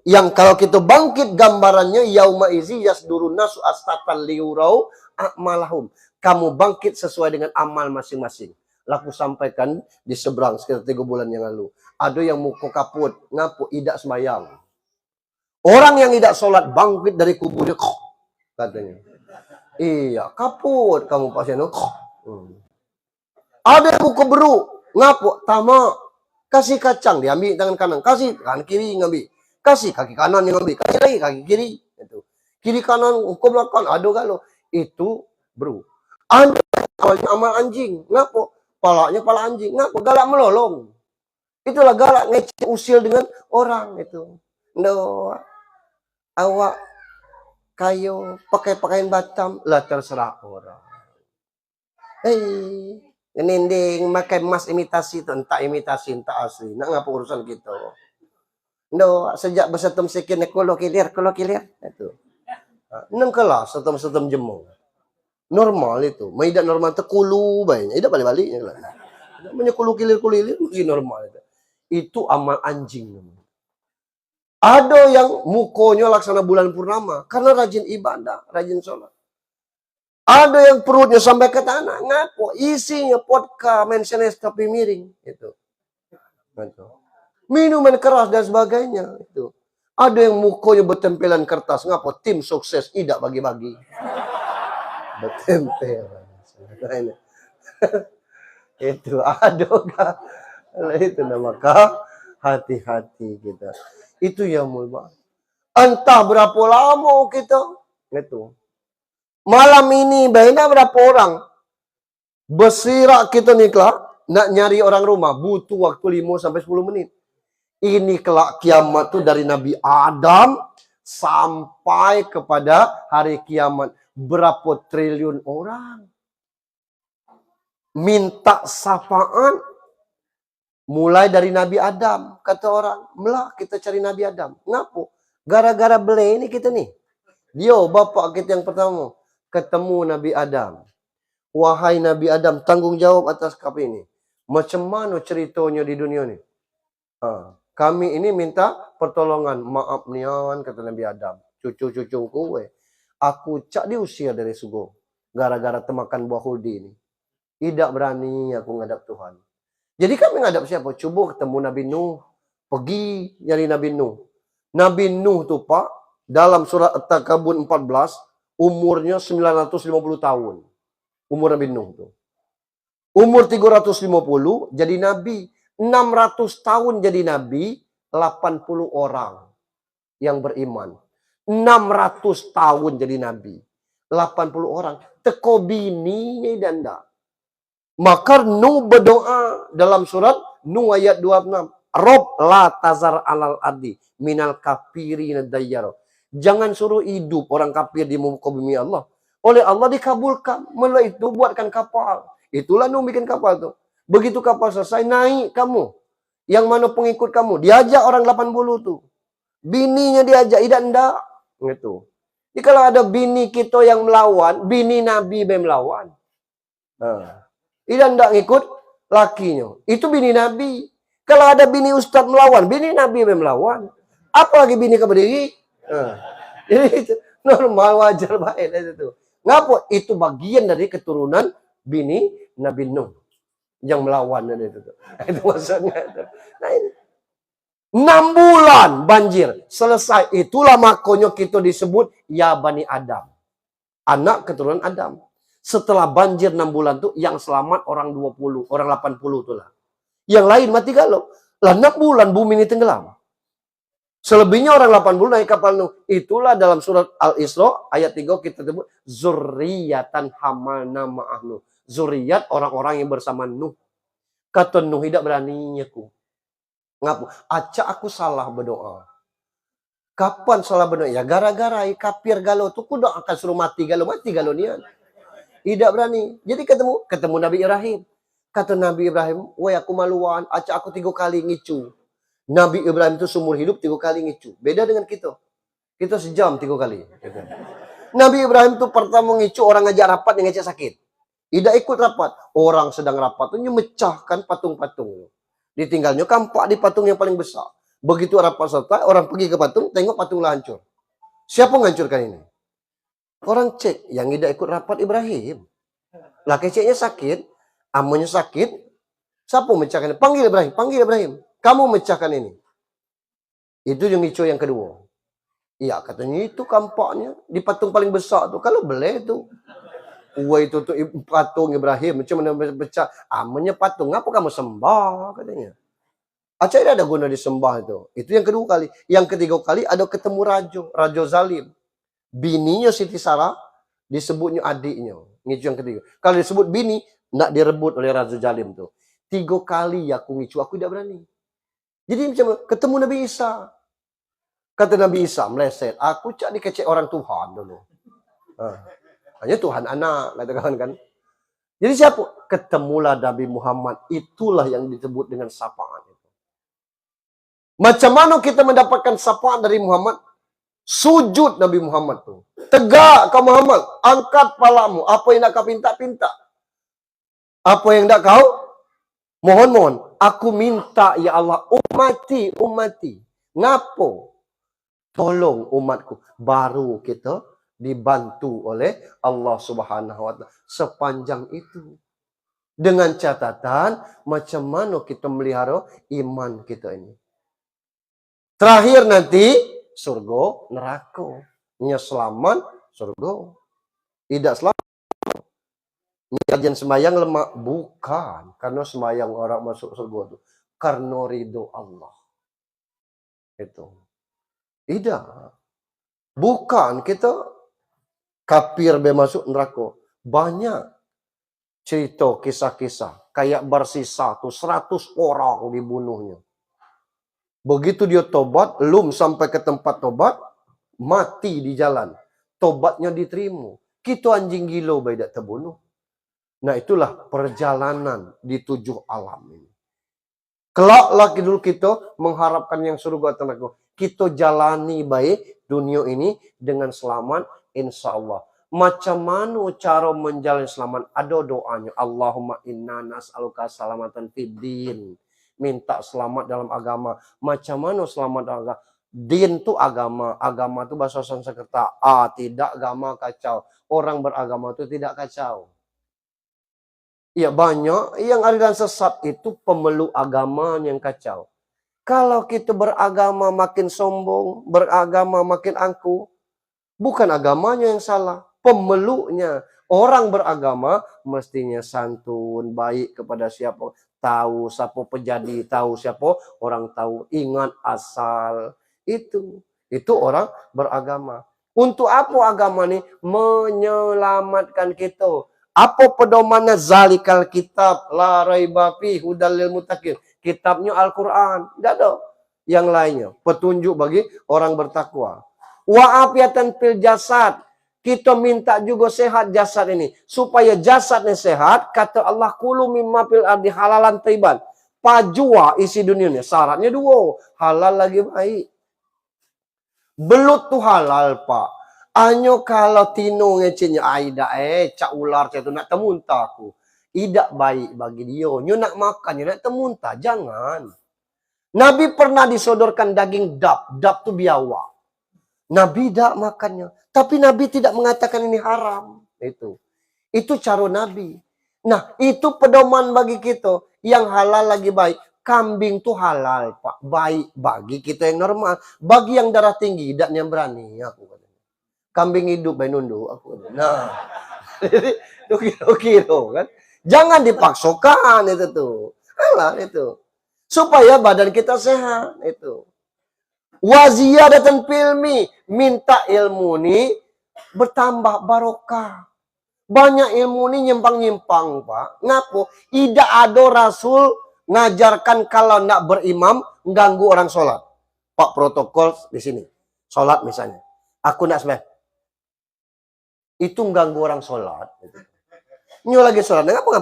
Yang kalau kita bangkit gambarannya yauma izi yasdurun nasu astatan liurau a'malahum. Kamu bangkit sesuai dengan amal masing-masing. Laku sampaikan di seberang sekitar 3 bulan yang lalu. Ada yang muka kaput, ngapu idak sembayang. Orang yang tidak sholat bangkit dari kuburnya, katanya. Iya, kaput kamu pasien. Ada yang muka beruk, ngapu, tamak. Kasih kacang, diambil tangan kanan. Kasih kanan kiri, ngambil. Kasih kaki kanan yang ngambil. Kasih lagi kaki kiri. Itu. Kiri kanan, hukum belakang. Aduh kalau. Itu beruk. Ada awalnya amal anjing. Ngapu? Palanya pala anjing. Ngapu? Galak melolong. Itulah galak ngecek usil dengan orang itu. No. Awak kayu pakai pakaian Batam lah terserah orang. Ninding pakai emas imitasi itu entah imitasi entah asli. Nak ngapa urusan gitu? No, sejak bersetem sekian kulo kilir itu. Neng kelas setem jemung. Normal itu. Maidak normal tekulu banyak. Tidak balik-baliknya lah. Namanya kulu kilir mesti normal itu. Itu amal anjing. Ada yang mukonya laksana bulan purnama karena rajin ibadah, rajin sholat. Ada yang perutnya sampai ke tanah, ngapo isinya vodka, mensenes tapi miring itu. Minuman keras dan sebagainya itu. Ada yang mukonya bertempelan kertas, ngapo tim sukses tidak bagi-bagi. Bertempelan. Itu ada itu namanya hati-hati kita. Itu yang mulia. Entah berapa lama kita. Itu. Malam ini, baina berapa orang? Bersirak kita nih kelak. Nak nyari orang rumah. Butuh waktu 5-10 menit. Ini kelak kiamat tuh dari Nabi Adam. Sampai kepada hari kiamat. Berapa triliun orang. Minta syafaat. Mulai dari Nabi Adam, kata orang, melah kita cari Nabi Adam. Ngapu? Gara-gara beli ini kita nih. Dia bapak kita yang pertama. Ketemu Nabi Adam. Wahai Nabi Adam, tanggung jawab atas kami ini. Macam mana ceritanya di dunia ini? Kami ini minta pertolongan. Maaf nian, kata Nabi Adam. Cucu-cucuku, aku cak diusir dari surga. Gara-gara temakan buah huldi ini. Tidak berani aku ngadap Tuhan. Jadi kami ngadap siapa? Coba ketemu Nabi Nuh. Pergi nyari Nabi Nuh. Nabi Nuh tu Pak, dalam surat At-Takabun 14, umurnya 950 tahun. Umur Nabi Nuh tu. Umur 350 jadi Nabi. 600 tahun jadi Nabi, 80 orang yang beriman. 600 tahun jadi Nabi. 80 orang. Teko bininya dan dah. Maka Nuh berdoa dalam surat Nuh ayat 26. Rob la tazar alal ardi minal kafirin dayyar. Jangan suruh hidup orang kafir di muka bumi Allah. Oleh Allah dikabulkan. Mula itu buatkan kapal. Itulah Nuh bikin kapal tuh. Begitu kapal selesai naik kamu. Yang mana pengikut kamu? Diajak orang 80 tuh. Bininya diajak, tidak ndak. Gitu. Jadi kalau ada bini kita yang melawan, bini Nabi yang melawan. Tidak ndak ngikut lakinya. Itu bini Nabi. Kalau ada bini ustaz melawan, bini Nabi yang melawan. Apalagi bini keberdiri. Jadi itu normal, wajar, baik itu. Ngapa? Itu bagian dari keturunan bini Nabi Nuh yang melawan itu. Itu maksudnya itu. Nah, ini 6 bulan banjir selesai. Itulah makanya kita disebut ya Bani Adam. Anak keturunan Adam. Setelah banjir 6 bulan tuh yang selamat orang 20, orang 80 itulah. Yang lain mati galau. Lah 6 bulan bumi ini tenggelam. Selebihnya orang 80 naik kapal Nuh. Itulah dalam surat Al-Isra ayat 3 kita sebut zurriyatan hamalna ma'ah Nuh. Zuriyat orang-orang yang bersama Nuh. Kata Nuh tidak beraninya ku. Ngapu? Acak aku salah berdoa. Kapan salah berdoa? Ya gara-gara kafir galau tu ku doa akan suruh mati galau nian. Tidak berani. Jadi ketemu Nabi Ibrahim. Kata Nabi Ibrahim, "Woi aku maluan, acak aku 3 kali ngicu." Nabi Ibrahim itu seumur hidup 3 kali ngicu. Beda dengan kita. Kita sejam 3 kali. Gitu. Nabi Ibrahim itu pertama ngicu orang ngajak rapat yang ngajak sakit. Tidak ikut rapat. Orang sedang rapat itu memecahkan patung-patung. Ditinggalnya kampak di patung yang paling besar. Begitu rapat selesai, orang pergi ke patung, tengok patunglah hancur. Siapa menghancurkan ini? Orang cek, yang tidak ikut rapat Ibrahim. Lah keceknya sakit, amanya sakit, siapa memecahkan ini? Panggil Ibrahim. Kamu memecahkan ini. Itu yang ngicu yang kedua. Iya, katanya itu kampaknya di patung paling besar tuh. Kalau boleh tuh. Wah itu tuh patung Ibrahim. Macam mana pecah. Amanya patung. Apa kamu sembah katanya. Acah tidak ada guna disembah itu. Itu yang kedua kali. Yang ketiga kali ada ketemu Raja Zalim. Bininya Siti Sarah. Disebutnya adiknya. Ngicu yang ketiga. Kalau disebut bini. Nak direbut oleh Raja Zalim tuh. 3 kali aku ngicu. Aku tidak berani. Jadi macam ketemu Nabi Isa. Kata Nabi Isa meleset. Aku cak dikecek orang Tuhan dulu. Hanya Tuhan anak. Katakan kan. Jadi siapa? Ketemulah Nabi Muhammad. Itulah yang disebut dengan sapaan itu. Macam mana kita mendapatkan sapaan dari Muhammad? Sujud Nabi Muhammad tuh. Tegak kau Muhammad. Angkat palamu. Apa yang nak kau pinta-pinta. Apa yang nak kau? Mohon. Aku minta ya Allah. Ummati. Ngapo? Tolong umatku. Baru kita dibantu oleh Allah Subhanahu wa taala sepanjang itu. Dengan catatan macam mana kita melihara iman kita ini. Terakhir nanti surga, neraka. Nya selamat surga. Tidak selamat. Kajian sembahyang lemak bukan karena sembahyang orang masuk surga itu karena ridho Allah. Itu. Tidak. Bukan kita kafir be masuk neraka. Banyak cerita kisah-kisah kayak bersisa tuh 100 orang dibunuhnya. Begitu dia tobat, belum sampai ke tempat tobat, mati di jalan. Tobatnya diterima. Kita anjing gila baik tak terbunuh. Nah itulah perjalanan di 7 alam ini. Kelak lagi dulu kita mengharapkan yang surga atau neraka. Kita jalani baik dunia ini dengan selamat insya Allah. Macam mana cara menjalani selamat? Ada doanya. Allahumma inna nas'aluka salamatan fid din. Minta selamat dalam agama. Macam mana selamat dalam agama? Din itu agama. Agama itu bahasa Sanskerta. Tidak agama kacau. Orang beragama itu tidak kacau. Ya banyak yang aliran sesat itu pemeluk agama yang kacau. Kalau kita beragama makin sombong, beragama makin angkuh, bukan agamanya yang salah, pemeluknya. Orang beragama mestinya santun, baik kepada siapa, tahu siapa pejadi, tahu siapa orang tahu, ingat asal. Itu orang beragama. Untuk apa agama ini? Menyelamatkan kita. Apa pedomannya? Zalikal kitab la raiba fi hudal lil muttaqin. Kitabnya Al-Qur'an. Tidak ada yang lainnya. Petunjuk bagi orang bertakwa. Wa afiatan fil jasad. Kita minta juga sehat jasad ini. Supaya jasadnya sehat, kata Allah kulu mimma fil ardi halalan thayyiban. Pajua isi dunianya. Syaratnya 2. Halal lagi baik. Belut tuh halal, Pak. Hanya kalau tino ngecenya aida cak ular cak tu nak temuntah aku. Tidak baik bagi dia. Nyo nak makan, nyo nak temuntah. Jangan. Nabi pernah disodorkan daging dap. Dap tu biawak. Nabi tidak makannya. Tapi Nabi tidak mengatakan ini haram. Itu cara Nabi. Nah, itu pedoman bagi kita. Yang halal lagi baik. Kambing tuh halal, Pak. Baik bagi kita yang normal. Bagi yang darah tinggi, tidak yang berani. Aku kata. Kambing hidup, bayi nunduk. Aku kata. Nah, jadi kira-kira kan. Jangan dipaksakan itu tuh. Halal itu. Supaya badan kita sehat. Itu. Waziyadatan filmi, minta ilmu ni bertambah barokah. Banyak ilmu ni nyimpang-nyimpang, Pak. Ngapo? Tidak ada Rasul ngajarkan kalau nak berimam ganggu orang sholat. Pak, protokol di sini. Sholat misalnya. Aku nak sembahyang. Itu ganggu orang sholat. Nyo lagi sholat. Ngapa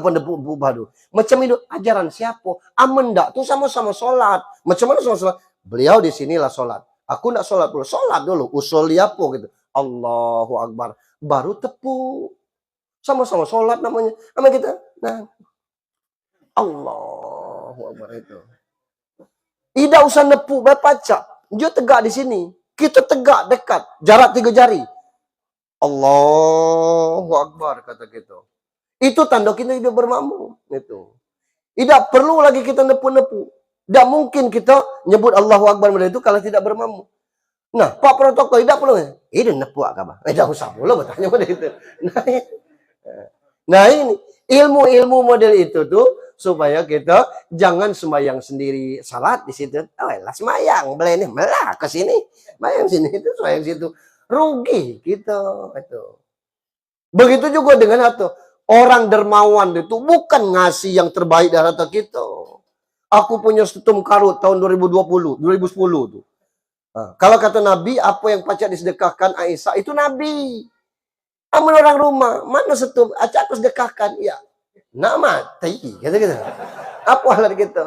badu? Macam itu ajaran siapa? Amen dak tuh sama-sama sholat. Macam mana sama sholat? Beliau di sinilah sholat. Aku nak sholat dulu. Sholat dulu. Usul dia apa gitu. Allahu Akbar. Baru tepuk. Sama-sama sholat namanya. Sama kita. Nah. Allahu Akbar itu. Tidak usah nepuk baca. Dia tegak di sini. Kita tegak dekat. Jarak 3 jari. Allahu Akbar kata kita. Itu tanda kita hidup bermakmum. Itu. Tidak perlu lagi kita nepu-nepu. Tidak mungkin kita nyebut Allahu Akbar itu kalau tidak bermakmum. Nah, Pak protokol tidak perlu. Ini nepu apa? Tidak usah pula bertanya pada itu. Nah ini ilmu-ilmu model itu tuh supaya kita jangan sembahyang sendiri salat di situ. Oh, lah sembahyang beli ini melah ke sini. Sembahyang sini itu sembahyang situ. Rugi kita itu. Begitu juga dengan itu. Orang dermawan itu bukan ngasih yang terbaik dari harta kita. Aku punya setum karut tahun 2010 tuh. Nah, kalau kata Nabi, apa yang pacak disedekahkan Aisyah itu Nabi. Amal orang rumah, mana setum? Acak aku sedekahkan. Ya, nak mati. Kata-kata. Apa hal kita?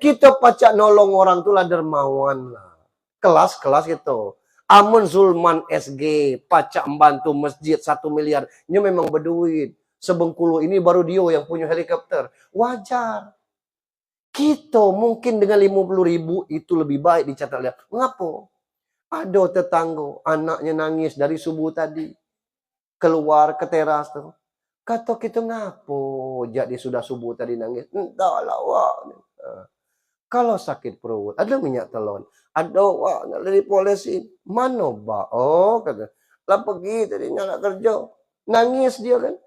Kita pacak nolong orang itulah dermawan lah. Kelas-kelas gitu. Amun Zulman SG, pacak membantu masjid 1 miliar. Ini memang berduit. Sebengkulu ini baru dia yang punya helikopter. Wajar. Kita mungkin dengan 50.000 itu lebih baik dicatat lihat. Mengapa? Ada tetangga, anaknya nangis dari subuh tadi. Keluar ke teras tuh. Kata kita ngapo? Jadi sudah subuh tadi nangis. Entahlah, wak. Kalau sakit perut, ada minyak telon. Ada wak, nak dari polisi. Mana ba? Oh, kata. Lah pergi tadi nak kerja. Nangis dia kan.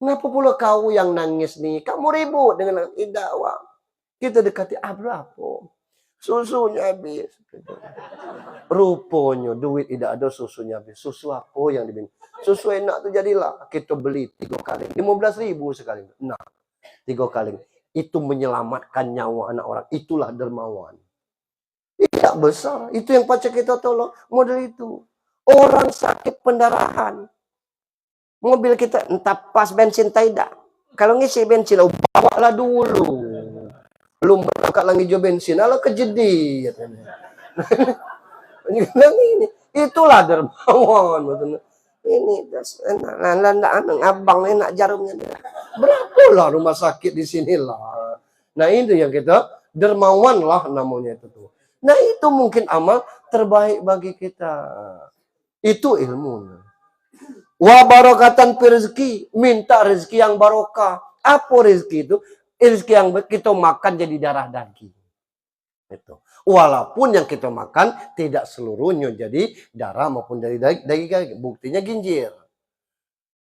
Ngapa pula kau yang nangis nih? Kamu ribut dengan tidak wak. Kita dekati, berapa? Susunya habis. Rupanya duit tidak ada, susunya habis. Susu apa yang diminta? Susu enak tu jadilah. Kita beli 3 kali. 15.000 sekali. Nah, 3 kali. Itu menyelamatkan nyawa anak orang. Itulah dermawan. Tidak besar. Itu yang pacak kita tolong. Model itu. Orang sakit pendarahan. Mobil kita entah pas bensin tidak. Kalau ngisi bensin, bawalah dulu. Belum berangkat lagi jo bensin. Alah kejedi. Ini. Itulah dermawan. Ini abang enak jarumnya. Berapa lah rumah sakit di sinilah. Nah itu yang kita dermawan lah namanya itu tuh. Nah itu mungkin amal terbaik bagi kita. Itu ilmu. Wa barakatan rezeki, minta rezeki yang barokah. Apa rezeki itu? Rezeki yang kita makan jadi darah daging. Itu. Walaupun yang kita makan tidak seluruhnya jadi darah maupun dari daging. Buktinya ginjir.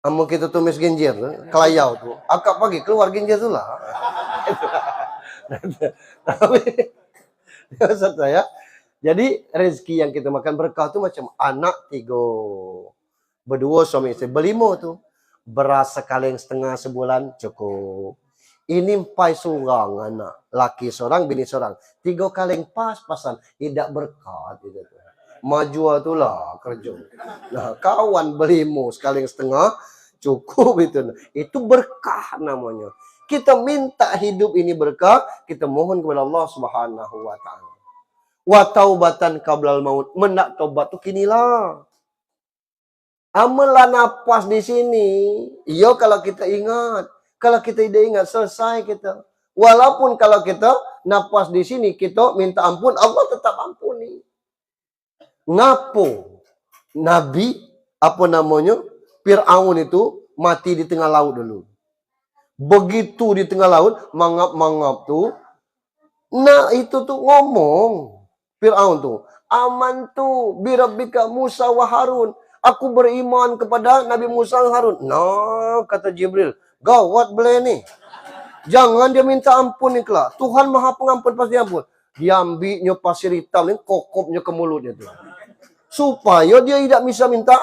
Amun kita tumis ginjir, kelayau tuh. Akak pagi keluar ginjir tuh lah. Tapi maksud saya, jadi rezeki yang kita makan berkah tuh macam anak 3. Berdua suami istri. Berlima tuh. Beras sekali setengah sebulan cukup. Ini empai seorang anak. Laki seorang, bini seorang. 3 kaleng pas-pasan. Tidak berkat. Gitu. Maju itulah kerja. Nah, kawan berlima sekali setengah. Cukup itu. Itu berkah namanya. Kita minta hidup ini berkah. Kita mohon kepada Allah Subhanahu wa ta'ala. Wa taubatan qablal maut. Mendak taubat tuh kinilah. Amalah napas di sini. Iya kalau kita ingat. Kalau kita tidak ingat, selesai kita. Walaupun kalau kita napas di sini, kita minta ampun, Allah tetap ampuni. Ngapo? Nabi, apa namanya? Fir'aun itu mati di tengah laut dulu. Begitu di tengah laut, mangap-mangap tuh. Nah itu tuh ngomong. Fir'aun tuh. Amantu birabbika Musa wa Harun. Aku beriman kepada Nabi Musa dan Harun. Nah, kata Jibril. Gawat boleh nih. Jangan dia minta ampun nih kelak. Tuhan maha pengampun pasti ampun. diambilnya pasir hitam ini kokopnya ke mulutnya tuh. Supaya dia tidak bisa minta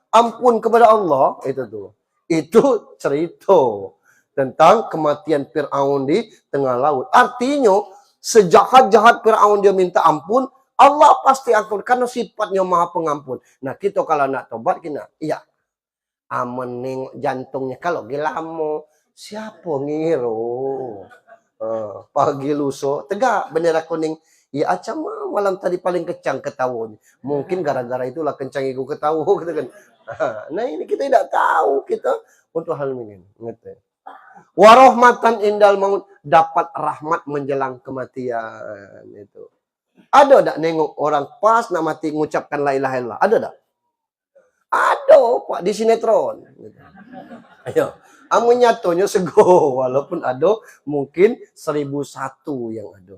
ampun kepada Allah, itu tuh. Itu cerita tentang kematian Fir'aun di tengah laut. Artinya, sejahat-jahat Fir'aun dia minta ampun, Allah pasti ampun karena sifatnya Maha Pengampun. Nah, kita kalau nak tobat kita, iya. Amening jantungnya kalau gilamo, siapa ngiro? Pagi luso, tegak bendera kuning. Ya acam malam tadi paling kencang ketawanya. Mungkin gara-gara itulah kencang iku ketawa gitu kan. Nah, ini kita tidak tahu kita untuk hal ini. Ngerti? Warahmatan indal maut, dapat rahmat menjelang kematian itu. Ada tak nengok orang pas nak mati mengucapkan la ilaha illallah? Ada tak? Ada Pak di sinetron. Ayo, amun nyatonya sego walaupun ada mungkin 1001 yang ada.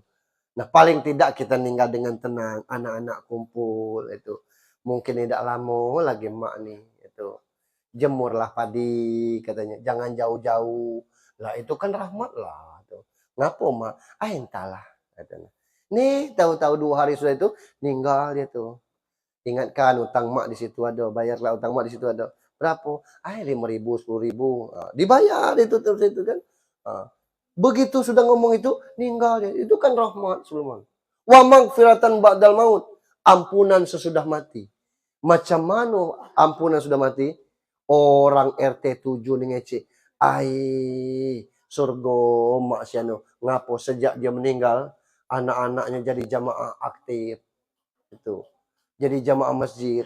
Nah, paling tidak kita tinggal dengan tenang, anak-anak kumpul itu. Mungkin tidak lama lagi mak nih itu. Jemurlah padi katanya, jangan jauh-jauh. Lah itu kan rahmat lah tuh. Ngapo mak? Ah entahlah katanya. Nih tahu-tahu 2 hari sudah itu meninggal dia tuh. Ingatkan utang mak di situ ada, bayarlah utang mak di situ ada. Berapa? 5.000, 10.000. Dibayar itu terus itu kan. Begitu sudah ngomong itu, meninggal dia. Itu kan rahmat Sulaiman. Wa maghfiratan ba'dal maut. Ampunan sesudah mati. Macam mana ampunan sudah mati? Orang RT 7 nih ngece. Surga mak siano. Ngapo sejak dia meninggal, anak-anaknya jadi jamaah aktif. Itu. Jadi jamaah masjid.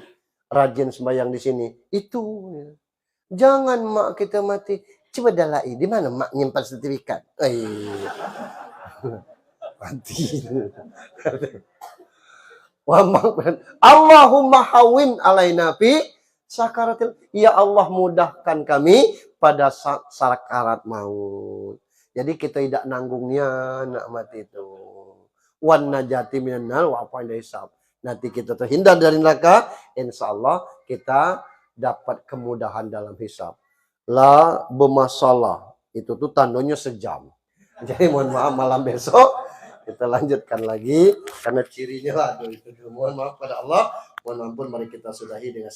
Rajin sembahyang di sini. Itu. Jangan mak kita mati. Coba dalai, di mana mak nyimpan sertifikat? Mati. Allahumma hawin alaina fi sakaratil. Ya Allah mudahkan kami pada sakarat maut. Jadi kita tidak nanggungnya nak mati itu. Wan najati minan nar wa afa hisab. Nanti kita terhindar dari neraka, insyaallah kita dapat kemudahan dalam hisab. La bermasalah. Itu tuh tandanya sejam. Jadi mohon maaf malam besok kita lanjutkan lagi karena cirinya lah itu. Mohon maaf pada Allah. Mohon ampun, mari kita sudahi dengan